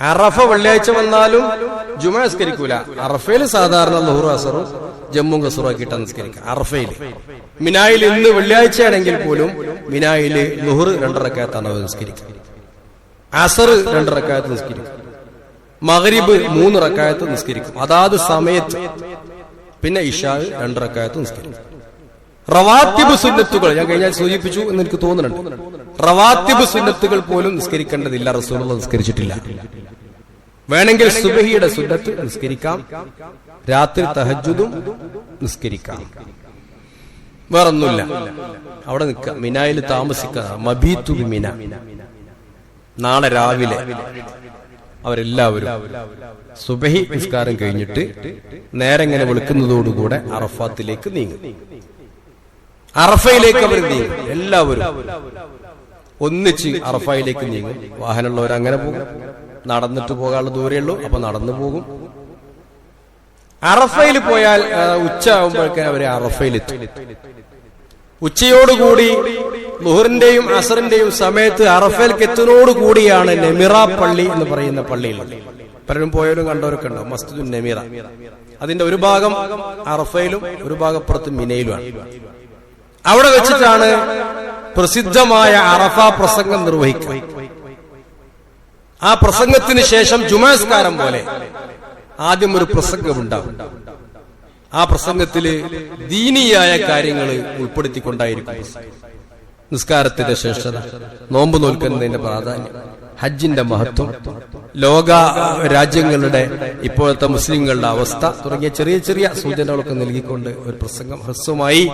അറഫ വെള്ളിയാഴ്ച വന്നാലും ജുമാ നിസ്കരിക്കൂല. അറഫയിൽ സാധാരണ ളുഹർ അസ്റും ജമ്മും കസറും ആക്കിയിട്ടാണ് നിസ്കരിക്കുക. അറഫയിൽ മിനായിൽ ഇന്ന് വെള്ളിയാഴ്ച ആണെങ്കിൽ പോലും മിനായിൽ ളുഹർ 2 റക്അത്താണ് അവർ നിസ്കരിക്കുക, അസർ 2 റക്അത്ത് നിസ്കരിക്കും, മഗ്രിബ് 3 റക്അത്ത് നിസ്കരിക്കും അതാത് സമയത്ത്. പിന്നെ ഇശാ 2 റക്അത്ത് നിസ്കരിക്കും. റവാത്തിബ് സുന്നത്തുകൾ ഞാൻ കഴിഞ്ഞാൽ സൂചിപ്പിച്ചു എന്ന് എനിക്ക് തോന്നുന്നുണ്ട്. റവാത്തിബ് സുന്നത്തുകൾ പോലും നിസ്കരിക്കേണ്ടതില്ല, റസൂലുള്ളാഹി നിസ്കരിച്ചിട്ടില്ല. വേണമെങ്കിൽ സുബഹിയുടെ സുന്നത്ത് നിസ്കരിക്കാം, രാത്രി തഹജ്ജുദും നിസ്കരിക്കാം, വേറൊന്നുമില്ല. അവിടെ നിൽക്കുക, മിനായിൽ താമസിക്കുക. മബീതു ബിമിന. നാളെ രാവിലെ അവരെല്ലാവരും സുബഹി നിസ്കാരം കഴിഞ്ഞിട്ട് നേരെ ഇങ്ങനെ വിളിക്കുന്നതോടുകൂടെ അറഫാത്തിലേക്ക് നീങ്ങും. അറഫയിലേക്ക് അവർ നീങ്ങും. എല്ലാവരും ഒന്നിച്ച് അറഫയിലേക്ക് നീങ്ങും. വാഹനമുള്ളവർ അങ്ങനെ പോകും, നടന്നിട്ട് പോകാനുള്ള ദൂരേ ഉള്ളൂ, അപ്പൊ നടന്നു പോകും. അറഫയിൽ പോയാൽ ഉച്ച ആകുമ്പോഴേക്കും അവര് അറഫയിലെത്തും. ഉച്ചയോടുകൂടി ളുഹറിന്റെയും അസറിന്റെയും സമയത്ത് അറഫയിലേക്ക് എത്തുന്നതോടുകൂടിയാണ് നെമിറ പള്ളി എന്ന് പറയുന്ന പള്ളിയിൽ. പലരും പോയാലും കണ്ടവരൊക്കെ ഉണ്ടാവും, മസ്ജിദുൻ നെമിറ. അതിന്റെ ഒരു ഭാഗം അറഫയിലും ഒരു ഭാഗം പുറത്ത് മിനയിലുമാണ്. അവിടെ വെച്ചിട്ടാണ് പ്രസിദ്ധമായ അറഫ പ്രസംഗം നിർവഹിക്കുക. ആ പ്രസംഗത്തിന് ശേഷം ജുമാസ്കാരം പോലെ ആദ്യം ഒരു പ്രസംഗമുണ്ടാകും. ആ പ്രസംഗത്തില് ദീനീയായ കാര്യങ്ങൾ ഉൾപ്പെടുത്തിക്കൊണ്ടായിരിക്കും. നിസ്കാരത്തിന്റെ ശ്രേഷ്ഠത, നോമ്പ് നോൽക്കുന്നതിന്റെ പ്രാധാന്യം, ഹജ്ജിന്റെ മഹത്വം, ലോക രാജ്യങ്ങളുടെ ഇപ്പോഴത്തെ മുസ്ലിങ്ങളുടെ അവസ്ഥ തുടങ്ങിയ ചെറിയ ചെറിയ സൂചനകളൊക്കെ നൽകിക്കൊണ്ട് ഒരു പ്രസംഗം ഹ്രസ്വമായി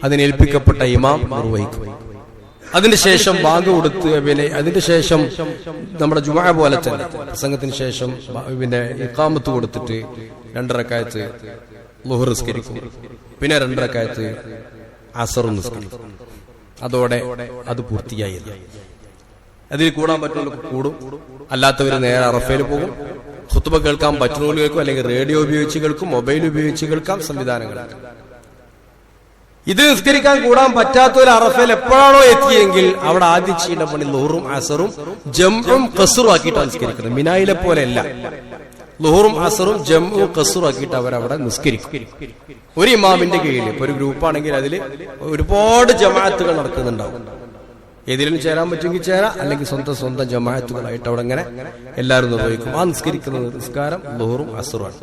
അതിനേൽപ്പിക്കപ്പെട്ട ഇമാം നിർവഹിക്കും. അതിനുശേഷം ബാങ്ക് കൊടുത്ത് അതിന്റെ ശേഷം നമ്മുടെ ജുമാ പോലെ തന്നെ പ്രസംഗത്തിന് ശേഷം ഇഖാമത്ത് കൊടുത്തിട്ട് 2 റക്അത്ത് ളുഹർ നിസ്കരിക്കും, പിന്നെ 2 റക്അത്ത് അസർ നിസ്കരിക്കും. അതോടെ അത് പൂർത്തിയായി. അതിൽ കൂടാൻ പറ്റുന്നവർക്ക് കൂടും, അല്ലാത്തവര് നേരെ അറഫയിൽ പോകും. ഖുത്ബ കേൾക്കാൻ പറ്റുന്നവർക്ക് കേൾക്കും, അല്ലെങ്കിൽ റേഡിയോ ഉപയോഗിച്ച് കേൾക്കും, മൊബൈൽ ഉപയോഗിച്ച് കേൾക്കാം, സംവിധാനങ്ങളുണ്ട്. ഇത് നിസ്കരിക്കാൻ കൂടാൻ പറ്റാത്ത ഒരു അറഫയിൽ എപ്പോഴാണോ എത്തിയെങ്കിൽ അവിടെ ആദ്യം ചെയ്യേണ്ട പണി ളുഹറും അസറും ജംഉം ഖസ്റും ആക്കിയിട്ടാണ് നിസ്കരിക്കുന്നത്. മിനായിലെ പോലെയല്ല. ളുഹറും അസറും ജംഉം ഖസ്റും ആക്കിയിട്ട് അവരവിടെ നിസ്കരിക്കും. ഒരു ഇമാമിന്റെ കീഴിൽ ഇപ്പൊ ഒരു ഗ്രൂപ്പാണെങ്കിൽ അതിൽ ഒരുപാട് ജമാഅത്തുകൾ നടക്കുന്നുണ്ടാവും. ഏതിലും ചേരാൻ പറ്റുമെങ്കിൽ ചേരാം, അല്ലെങ്കിൽ സ്വന്തം ജമാഅത്തുകളായിട്ട് അവിടെ ഇങ്ങനെ എല്ലാവരും നിർവഹിക്കും. ആ നിസ്കരിക്കുന്ന നിസ്കാരം ളുഹറും അസറുമാണ്.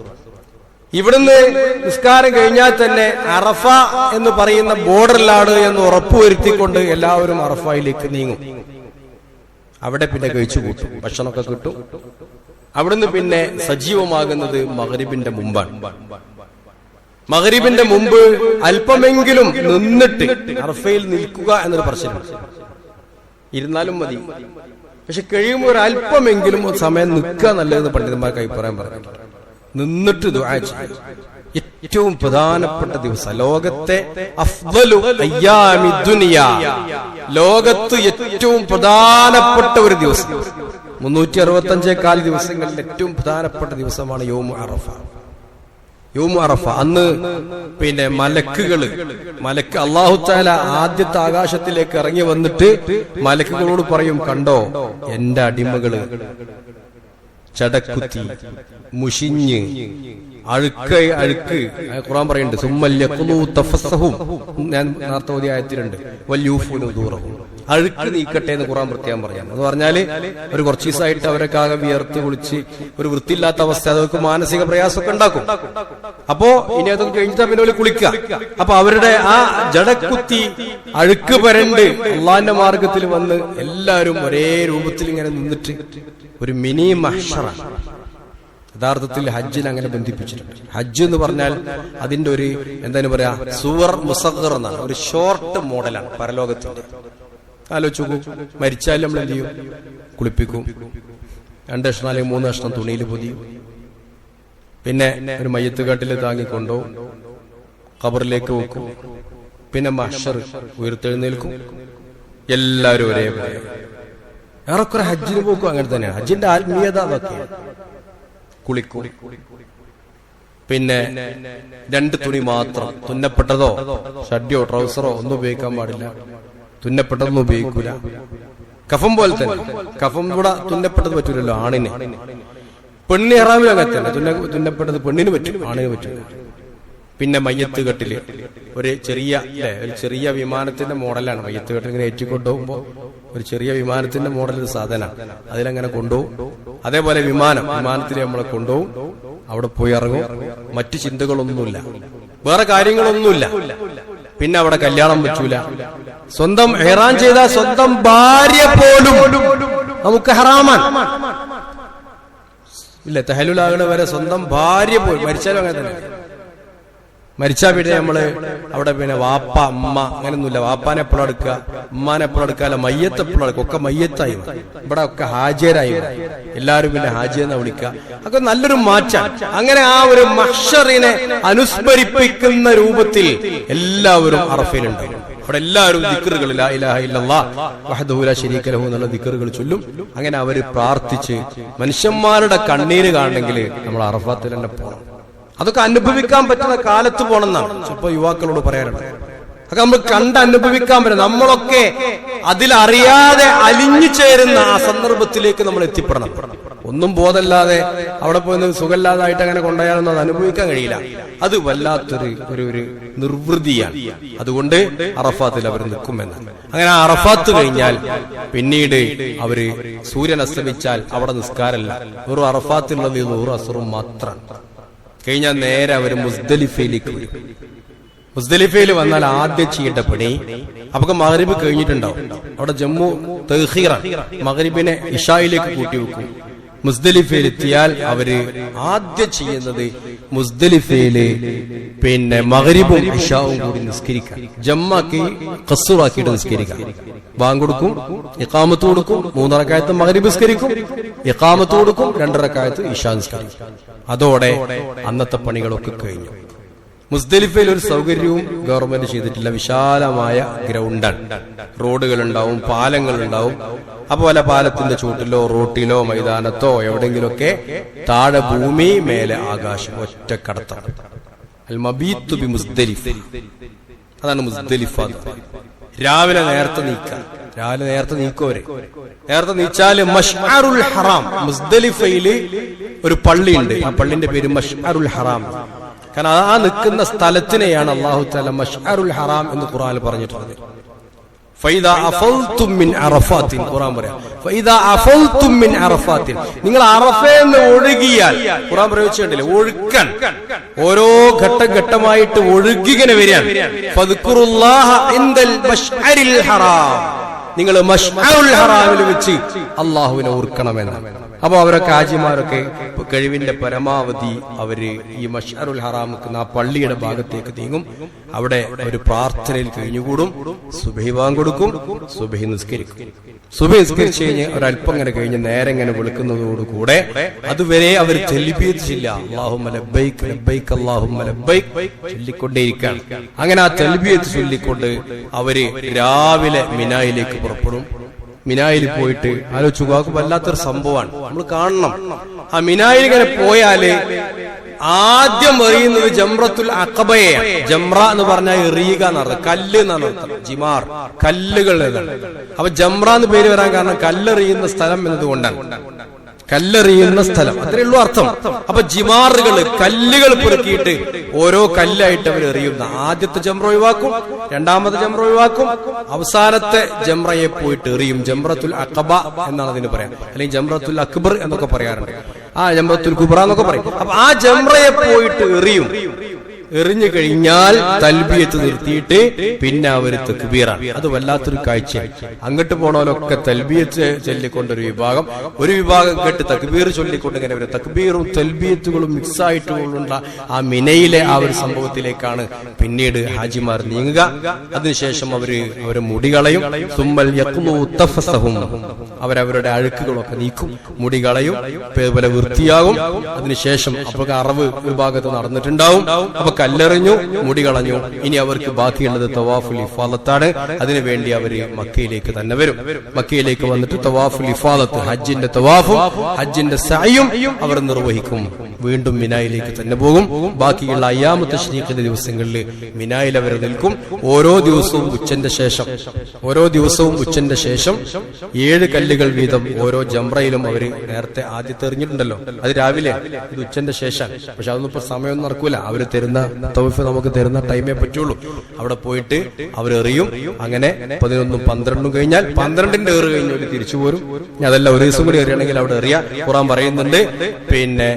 ഇവിടുന്ന് നിസ്കാരം കഴിഞ്ഞാൽ തന്നെ അറഫ എന്ന് പറയുന്ന ബോർഡറിലാണ് എന്ന് ഉറപ്പുവരുത്തിക്കൊണ്ട് എല്ലാവരും അറഫയിലേക്ക് നീങ്ങും. അവിടെ പിന്നെ കഴിച്ചു കൂട്ടും, ഭക്ഷണമൊക്കെ കിട്ടും. അവിടുന്ന് പിന്നെ സജീവമാകുന്നത് മഗ്രിബിന്റെ മുമ്പാണ്. മഗ്രിബിന്റെ മുമ്പ് അല്പമെങ്കിലും നിന്നിട്ട് അറഫയിൽ നിൽക്കുക എന്നൊരു പ്രശ്നമാണ്. ഇരുന്നാലും മതി, പക്ഷെ കഴിയുമ്പോൾ ഒരു അല്പമെങ്കിലും സമയം നിൽക്കുക നല്ലതെന്ന് പണ്ഡിതന്മാർക്ക് അഭിപ്രായം പറഞ്ഞു. നിന്നിട്ട് ദുആ ചെയ്യും. ഏറ്റവും പ്രധാനപ്പെട്ട ദിവസം, ലോകത്തെ അഫ്ളലു അയ്യാമി ദുനിയ, ലോകത്ത് ഏറ്റവും പ്രധാനപ്പെട്ട ഒരു ദിവസം, 365 ദിവസങ്ങളിൽ ഏറ്റവും പ്രധാനപ്പെട്ട ദിവസമാണ് യൗമു അറഫ. യൗമു അറഫ അന്ന് പിന്നെ മലക്ക് അല്ലാഹു തആല ആദ്യത്തെ ആകാശത്തിലേക്ക് ഇറങ്ങി വന്നിട്ട് മലക്കുകളോട് പറയും, കണ്ടോ എന്റെ അടിമകള് ചടക്കുത്തി മുഷിഞ്ഞ് അഴുക്ക് ഖുർആൻ പറയുന്നുണ്ട്. സുമ്മല്യഖുലൂ തഫസ്സഹും, ഞാൻ നേരത്തെ ഓതിയ ആയത്തിലുണ്ട്, വല്യൂഫൂ നദൂറഹും, അഴുക്ക് നീക്കട്ടെ എന്ന് ഖുർആൻ പ്രത്യേകം പറയാം. എന്ന് പറഞ്ഞാല് ഒരു കുറച്ച് ദിവസമായിട്ട് അവരൊക്കെ ആകെ വിയർത്ത് കുളിച്ച് ഒരു വൃത്തിയില്ലാത്ത അവസ്ഥ, അതൊക്കെ മാനസിക പ്രയാസമൊക്കെ ഉണ്ടാക്കും. അപ്പോ ഇനി അതൊക്കെ കഴിഞ്ഞിട്ട് പിന്നെ കുളിക്കുക. അപ്പൊ അവരുടെ ആ ജടക്കുത്തി അഴുക്ക് പരണ്ട് അള്ളാന്റെ മാർഗത്തിൽ വന്ന് എല്ലാവരും ഒരേ രൂപത്തിൽ ഇങ്ങനെ നിന്നിട്ട് ഒരു മിനി മഹ്ശറ. യഥാർത്ഥത്തിൽ ഹജ്ജിന് അങ്ങനെ ബന്ധിപ്പിച്ചിട്ടുണ്ട്. ഹജ്ജ് എന്ന് പറഞ്ഞാൽ അതിന്റെ ഒരു എന്താണ് പറയാ, സുവർ മുസഗ്ഗർ എന്നാണ്, ഒരു ഷോർട്ട് മോഡലാണ് പരലോകത്തിന്റെ. ആലോചിച്ചു, മരിച്ചാലും നമ്മൾ എന്ത് ചെയ്യും? കുളിപ്പിക്കും, 2 കഷ്ണം അല്ലെങ്കിൽ 3 കഷ്ണം തുണിയിൽ പൊതിയും, പിന്നെ ഒരു മയ്യത്ത് കാട്ടിൽ താങ്ങിക്കൊണ്ടുപോകും, ഖബറിലേക്ക് വെക്കും, പിന്നെ മഹ്ശർ ഉയർത്തെഴുന്നേൽക്കും, എല്ലാവരും ഒരേപോലെ. ഏറെക്കുറെ ഹജ്ജിന് പോക്കും അങ്ങനെ തന്നെയാണ്. ഹജ്ജിന്റെ ആത്മീയത അതൊക്കെയാണ്. കുളിക്കും, പിന്നെ 2 തുണി മാത്രം, തുന്നപ്പെട്ടതോ ഷഡ്ഡിയോ ട്രൗസറോ ഒന്നും ഉപയോഗിക്കാൻ പാടില്ല. തുന്നപ്പെട്ടതൊന്നും ഉപയോഗിക്കൂല. കഫം പോലെ തന്നെ, കഫം കൂടെ തുന്നപ്പെട്ടത് പറ്റൂലല്ലോ ആണിന്. പെണ്ണിന് ഹറാമിലും അങ്ങനെ തന്നെ, തുന്നപ്പെട്ടത് പെണ്ണിന് പറ്റും, ആണിന് പറ്റില്ല. പിന്നെ മയ്യത്ത് കെട്ടില് ഒരു ചെറിയ വിമാനത്തിന്റെ മോഡലാണ്. മയ്യത്ത് കെട്ടിൽ ഇങ്ങനെ ഏറ്റിക്കൊണ്ടുപോകുമ്പോ ഒരു ചെറിയ വിമാനത്തിന്റെ മോഡൽ സാധനമാണ്, അതിലങ്ങനെ കൊണ്ടുപോകും. അതേപോലെ വിമാനത്തിൽ നമ്മളെ കൊണ്ടുപോകും, അവിടെ പോയി ഇറങ്ങും. മറ്റു ചിന്തകളൊന്നുമില്ല, വേറെ കാര്യങ്ങളൊന്നുമില്ല. പിന്നെ അവിടെ കല്യാണം പറ്റൂല. സ്വന്തം ഇഹ്റാം ചെയ്ത സ്വന്തം ഭാര്യ പോലും നമുക്ക് ഹറാമാണ്. ഇല്ല, തഹല്ലുലാകണ വരെ സ്വന്തം ഭാര്യ പോലും, മരിച്ചാലും അങ്ങനെ തന്നെ. മരിച്ചാൽ പിന്നെ നമ്മള് അവിടെ പിന്നെ വാപ്പ അമ്മ അങ്ങനെയൊന്നുമില്ല. വാപ്പാനെ എപ്പോഴും എടുക്കുക, ഉമ്മാനെ എപ്പോഴും എടുക്കാല്ല, മയ്യത്ത് എപ്പോഴും എടുക്കുക. ഒക്കെ മയ്യത്തായി, ഇവിടെ ഒക്കെ ഹാജിയരായി, എല്ലാവരും പിന്നെ ഹാജിയെന്ന് വിളിക്കുക. ഒക്കെ നല്ലൊരു മാറ്റം. അങ്ങനെ ആ ഒരു മഹ്ശറിനെ അനുസ്മരിപ്പിക്കുന്ന രൂപത്തിൽ എല്ലാവരും അറഫയിലുണ്ട്. അവിടെ എല്ലാവരും ദിക്റുകൾ, ലാ ഇലാഹ ഇല്ലല്ലാഹ് വഹ്ദഹു ലാ ശരീക ലഹു എന്നുള്ള ദിക്റുകൾ ചൊല്ലും. അങ്ങനെ അവര് പ്രാർത്ഥിച്ച് മനുഷ്യന്മാരുടെ കണ്ണീര് കാണണമെങ്കിൽ നമ്മൾ അറഫാത്തിൽ തന്നെ പോകണം. അതൊക്കെ അനുഭവിക്കാൻ പറ്റുന്ന കാലത്ത് പോകണം എന്നാണ് ചിലപ്പോ യുവാക്കളോട് പറയാറുണ്ട്. അതൊക്കെ നമ്മൾ അനുഭവിക്കാൻ പറ്റും. നമ്മളൊക്കെ അതിലറിയാതെ അലിഞ്ഞു ചേരുന്ന ആ സന്ദർഭത്തിലേക്ക് നമ്മൾ എത്തിപ്പെടണം. ഒന്നും ബോധമില്ലാതെ അവിടെ പോയി സുഖമില്ലാതായിട്ട് അങ്ങനെ കൊണ്ടുപോയാലൊന്നും അത് അനുഭവിക്കാൻ കഴിയില്ല. അത് വല്ലാത്തൊരു നിർവൃതിയാണ്. അതുകൊണ്ട് അറഫാത്തിൽ അവർ നിൽക്കുമെന്ന്. അങ്ങനെ അറഫാത്ത് കഴിഞ്ഞാൽ പിന്നീട് അവര് സൂര്യൻ അസ്തമിച്ചാൽ അവിടെ നിസ്കാരമല്ല, വെറും അറഫാത്തിലുള്ളത് 100 അസറും മാത്രം. കഴിഞ്ഞാൽ നേരെ അവര് മുസ്ദലിഫയിലേക്ക് വരും. മുസ്ദലിഫയിൽ വന്നാൽ ആദ്യം ചെയ്യേണ്ട പണി, അപ്പൊ മഗ്രിബ് കഴിഞ്ഞിട്ടുണ്ടാവും, അവിടെ ജമ്മു തഖീറാണ്, മഗ്രിബിനെ ഇശായിലേക്ക് കൂട്ടി വെക്കും. മുസ്ദലിഫയിൽ എത്തിയാൽ അവര് ആദ്യം ചെയ്യുന്നത് മുസ്ദലിഫയില് പിന്നെ മഗ്രിബും ഇശാവും കൂടി നിസ്കരിക്കാം. ജമ്മാക്കി ഖസ്റാക്കിയിട്ട് നിസ്കരിക്കാം. ബാങ്ക് കൊടുക്കും, ഇഖാമത്ത് കൊടുക്കും, 3 റക്അത്ത് മഗ്രിബ് നിസ്കരിക്കും, ഇഖാമത്ത് കൊടുക്കും, 2 റക്അത്ത് ഇശാ നിസ്കരിക്കും. അതോടെ അന്നത്തെ പണികളൊക്കെ കഴിഞ്ഞു. മുസ്ദലിഫയിൽ ഒരു സൗകര്യവും ഗവൺമെന്റ് ചെയ്തിട്ടില്ല. വിശാലമായ ഗ്രൗണ്ടാണ്, റോഡുകളുണ്ടാവും, പാലങ്ങളുണ്ടാവും. അതുപോലെ പാലത്തിന്റെ ചൂട്ടിലോ റോട്ടിലോ മൈതാനത്തോ എവിടെയെങ്കിലുമൊക്കെ താഴെ ഭൂമി, മേലെ ആകാശം, ഒറ്റ കടത്തം. അൽ മബീത്തു ബി മുസ്ദലിഫ, അതാണ് മുസ്ദലിഫ. രാവിലെ നേരത്തെ നീക്കാം, രാവിലെ നേരത്തെ നീക്കുവരെ നേരത്തെ നീച്ചാല് മഷ്അറുൽ ഹറാം. മുസ്ദലിഫയില് ഒരു പള്ളിയുണ്ട്, ആ പള്ളിന്റെ പേര് മഷ്അറുൽ ഹറാം. കാരണം ആ നിൽക്കുന്ന സ്ഥലത്തിനെയാണ് അല്ലാഹു തആല മഷ്അറുൽ ഹറാം എന്ന് ഖുർആനിൽ പറഞ്ഞിട്ടുള്ളത്. ഫൈദാ അഫൽതും മിൻ അറഫാത്തിൻ, ഖുർആൻ പറയാം, ഫൈദാ അഫൽതും മിൻ അറഫാത്തിൻ, നിങ്ങൾ അറഫയിൽ നിന്ന് ഒഴുകിയാൽ, ഖുർആൻ പ്രയോഗിച്ചിട്ടില്ലേ, ഒഴുക്കാൻ, ഓരോ ഘട്ടമായിട്ട് ഒഴുകിങ്ങനെ വരികയാണ്. ഫദ്കുറുല്ലാഹ ഇൻദൽ മഷ്അരിൽ ഹറാം, നിങ്ങൾ മഷ്അറുൽ ഹറാമിൽ വെച്ച് അള്ളാഹുവിനെ ഓർക്കണമെന്ന്. അപ്പൊ അവരൊക്കെ ഹാജിമാരൊക്കെ കഴിവിന്റെ പരമാവധി അവര് ഈ മഷ്അറുൽ ഹറാം നിൽക്കുന്ന ആ പള്ളിയുടെ ഭാഗത്തേക്ക് നീങ്ങും. അവിടെ ഒരു പ്രാർത്ഥനയിൽ കഴിഞ്ഞുകൂടും, സുബഹി ബാങ്ക് കൊടുക്കും, സുബഹി നിസ്കരിക്കും. സുബഹി നിസ്കരിച്ചു കഴിഞ്ഞ് ഒരല്പം ഇങ്ങനെ കഴിഞ്ഞ് നേരെ ഇങ്ങനെ വിളിക്കുന്നതോടുകൂടെ അതുവരെ അവർ തെൽബിയത്തില്ല, അല്ലാഹുമ്മ ലബ്ബൈക് ലബ്ബൈക് അല്ലാഹുമ്മ ലബ്ബൈക് ചൊല്ലിക്കൊണ്ടേയിരിക്കുകയാണ്. അങ്ങനെ ആ തെൽബിയത്ത് ചൊല്ലിക്കൊണ്ട് അവര് രാവിലെ മിനായിലേക്ക് പുറപ്പെടും. മിനായിൽ പോയിട്ട് ആലോചിച്ചു, വല്ലാത്തൊരു സംഭവമാണ്, നമ്മൾ കാണണം. ആ മിനായിൽ ഇങ്ങനെ പോയാല് ആദ്യം എറിയുന്നത് ജംറത്തുൽ അഖബയാണ്. ജംറ എന്ന് പറഞ്ഞാൽ എറിയുക എന്നർത്ഥം, കല്ല് എന്നാണ് അർത്ഥം. ജിമാർ, കല്ലുകൾ. അപ്പൊ ജംറ എന്ന് പേര് വരാൻ കാരണം കല്ലെറിയുന്ന സ്ഥലം എന്നതുകൊണ്ടാണ്. കല്ലെറിയുന്ന സ്ഥലം, അത്രേ ഉള്ളൂ അർത്ഥം. അപ്പൊ ജിമാറുകൾ, കല്ലുകൾ പെറുക്കിയിട്ട് ഓരോ കല്ലായിട്ട് അവർ എറിയുന്ന. ആദ്യത്തെ ജംറ ഒഴിവാക്കും, രണ്ടാമത്തെ ജംറ ഒഴിവാക്കും, അവസാനത്തെ ജംറയെ പോയിട്ട് എറിയും. ജംറത്തുൽ അഖബ എന്നാണ് അതിന് പറയാം, അല്ലെങ്കിൽ ജംറത്തുൽ അക്ബർ എന്നൊക്കെ പറയാറുണ്ട്. ആ ജംറത്തുൽ കുബ്ര എന്നൊക്കെ പറയും. അപ്പൊ ആ ജംറയെ പോയിട്ട് എറിയും. എറിഞ്ഞു കഴിഞ്ഞാൽ തൽബിയത്ത് നിർത്തിയിട്ട് പിന്നെ അവര് തക്ബീറാണ്. അത് വല്ലാത്തൊരു കാഴ്ച. അങ്ങോട്ട് പോണവരൊക്കെ തൽബിയത്ത് ചൊല്ലിക്കൊണ്ടൊരു വിഭാഗം, ഒരു വിഭാഗം കേട്ട് തക്ബീർ ചൊല്ലിക്കൊണ്ട് ഇങ്ങനെ വരും. തക്ബീറും തൽബിയത്തുകളും മിക്സ് ആയിട്ടുള്ള ആ മിനയിലെ ആ ഒരു സംഭവത്തിലേക്കാണ് പിന്നീട് ഹാജിമാർ നീങ്ങുക. അതിനുശേഷം അവര് മുടി കളയും. സുമ്മൽ യഖ്ലു തഫസഹും, അവരവരുടെ അഴുക്കുകളൊക്കെ നീക്കും, മുടി കളയും, അതുപോലെ വൃത്തിയാകും. അതിനുശേഷം അപ്പോൾ അറവ് ഒരു ഭാഗത്ത് നടന്നിട്ടുണ്ടാവും. അപ്പൊ കല്ലെറിഞ്ഞു, മുടി കളഞ്ഞു. ഇനി അവർക്ക് ബാക്കിയുള്ളത് തവാഫുൽ ഇഫാദത്താണ്. അതിനുവേണ്ടി അവര് മക്കയിലേക്ക് തന്നെ വരും. മക്കയിലേക്ക് വന്നിട്ട് തവാഫുൽ ഇഫാദത്ത്, ഹജ്ജിന്റെ തവാഫും ഹജ്ജിന്റെ സഅയും അവർ നിർവഹിക്കും. വീണ്ടും മിനായിലേക്ക് തന്നെ പോകും. ബാക്കിയുള്ള അയ്യാമു തശ്രീഖിന്റെ ദിവസങ്ങളിൽ മിനായിൽ അവർ നിൽക്കും. ഓരോ ദിവസവും ഉച്ചന്റെ ശേഷം 7 കല്ലുകൾ വീതം ഓരോ ജംറയിലും അവര് നേരത്തെ ആദ്യത്തെ എറിഞ്ഞിട്ടുണ്ടല്ലോ, അത് രാവിലെ, ഇത് ഉച്ചന്റെ ശേഷം. പക്ഷെ അതൊന്നും ഇപ്പൊ സമയമൊന്നും നടക്കൂല. അവര് തരുന്ന തൗഫീഖ് നമുക്ക് തരുന്ന ടൈമേ പറ്റുള്ളൂ. അവിടെ പോയിട്ട് അവരെറിയും. അങ്ങനെ 11ഉം 12ഉം കഴിഞ്ഞാൽ 12ന്റെ ഏറ് കഴിഞ്ഞ് ഒരു തിരിച്ചു പോരും. അതല്ല, ഒരു ദിവസം കൂടി എറിയണമെങ്കിൽ അവിടെ എറിയാം. ഖുർആൻ പറയുന്നുണ്ട്, പിന്നെ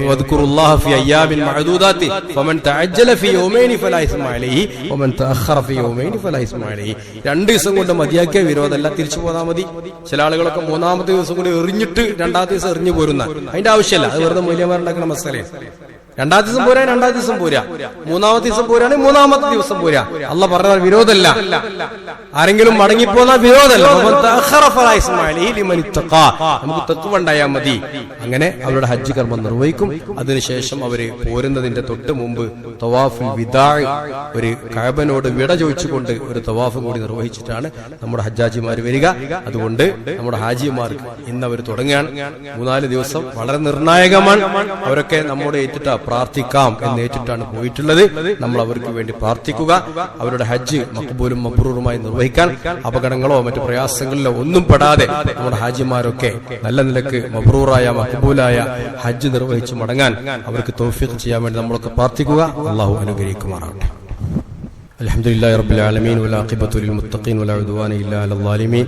വദ്കുറുല്ലാഹ ഫി അയ്യാമിൻ മഅദൂദാത്തി ഫമൻ തഅജ്ജല ഫി യൗമൈനി ഫലാ ഇസ്മ അലൈഹി വമൻ തഅഖറ ഫി യൗമൈനി ഫലാ ഇസ്മ അലൈഹി. 2 ദിവസം കൊണ്ട് മതിയാക്കിയ വിരോധമല്ല, തിരിച്ചു പോന്നാൽ മതി. ചില ആളുകളൊക്കെ 3ാമത്തെ ദിവസം കൂടി എറിഞ്ഞിട്ട് 2ാമത്തെ ദിവസം എറിഞ്ഞു പോരുന്ന, അതിന്റെ ആവശ്യമല്ല. അത് വെറുതെ മൂല്യമാരുണ്ടാക്കുന്ന മസലയാണ്. 2ാമത്തെ ദിവസം പോരാ, 2ാമത്തെ ദിവസം പോരാ, 3ാമത്തെ ദിവസം പോരാണ്, 3ാമത്തെ ദിവസം പോരാ. അള്ളാഹ് പറഞ്ഞാൽ വിരോധമല്ല. ആരെങ്കിലും മടങ്ങിപ്പോന്ന വിരോധമല്ല. നമുക്ക് തഖ്വ ഉണ്ടായാൽ മതി. അങ്ങനെ അവരുടെ ഹജ്ജ് കർമ്മം നിർവഹിക്കും. അതിനുശേഷം അവര് പോരുന്നതിന്റെ തൊട്ട് മുമ്പ് തവാഫുൽ വിദാ, ഒരു കഅബനോട് വിട ചോദിച്ചുകൊണ്ട് ഒരു തവാഫ് കൂടി നിർവഹിച്ചിട്ടാണ് നമ്മുടെ ഹജ്ജാജിമാർ വരിക. അതുകൊണ്ട് നമ്മുടെ ഹാജിമാർക്ക് ഇന്ന് അവർ തുടങ്ങുകയാണ്. 3-4 ദിവസം വളരെ നിർണായകമാണ്. അവരൊക്കെ നമ്മോട് ഏറ്റിട്ട് പ്രാർത്ഥിക്കാം എന്ന് ഏറ്റിട്ടാണ് പോയിട്ടുള്ളത്. നമ്മൾ അവർക്ക് വേണ്ടി പ്രാർത്ഥിക്കുക. അവരുടെ ഹജ്ജ് മഖ്ബൂലും മബ്റൂറുമായി നിർവഹിക്കാൻ അപകടങ്ങളോ മറ്റു പ്രയാസങ്ങളിലോ ഒന്നും പെടാതെ നമ്മുടെ ഹാജിമാരൊക്കെ നല്ല നിലക്ക് മബ്റൂറായ മഖ്ബൂലായ ഹജ്ജ് നിർവഹിച്ച് മടങ്ങാൻ അവർക്ക് തൗഫീഖ് ചെയ്യാൻ വേണ്ടി നമ്മളൊക്കെ പ്രാർത്ഥിക്കുക. അല്ലാഹു അനുഗ്രഹിക്കുമാറാകട്ടെ. അൽഹംദുലില്ലാഹി റബ്ബിൽ ആലമീൻ വലാഖിബത്തു ലിൽ മുത്തഖീൻ വലാ ഉദ്വാന ഇല്ലാ അലൽ ളാലിമീൻ.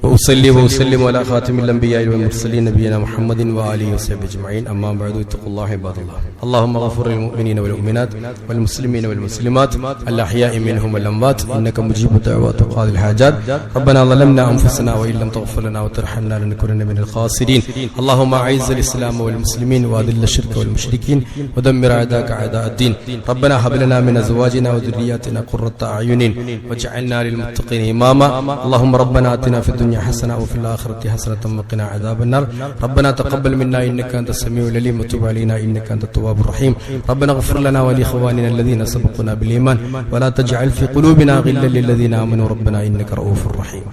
وأصلي وأسلم على خاتم الأنبياء والمرسلين نبينا محمد وآله وصحبه أجمعين. أما بعد، اتقوا الله عباد الله. اللهم اغفر للمؤمنين والمؤمنات والمسلمين والمسلمات الأحياء منهم والأموات إنك مجيب الدعوات وقاضي الحاجات. ربنا ظلمنا أنفسنا وإن لم تغفر لنا وترحمنا لنكونن من الخاسرين. اللهم أعز الإسلام والمسلمين وأذل الشرك والمشركين ودمر أعداءك أعداء الدين. ربنا هب لنا من أزواجنا وذرياتنا قرة أعين واجعلنا للمتقين إماما. اللهم ربنا آتنا في الدنيا الدنيا حسنة وفي الآخرة حسنة وقنا عذاب النار ربنا تقبل منا إنك أنت السميع العليم وتب علينا إنك أنت التواب الرحيم ربنا اغفر لنا ولإخواننا الذين سبقونا بالإيمان ولا تجعل في قلوبنا غلا للذين آمنوا ربنا إنك رؤوف رحيم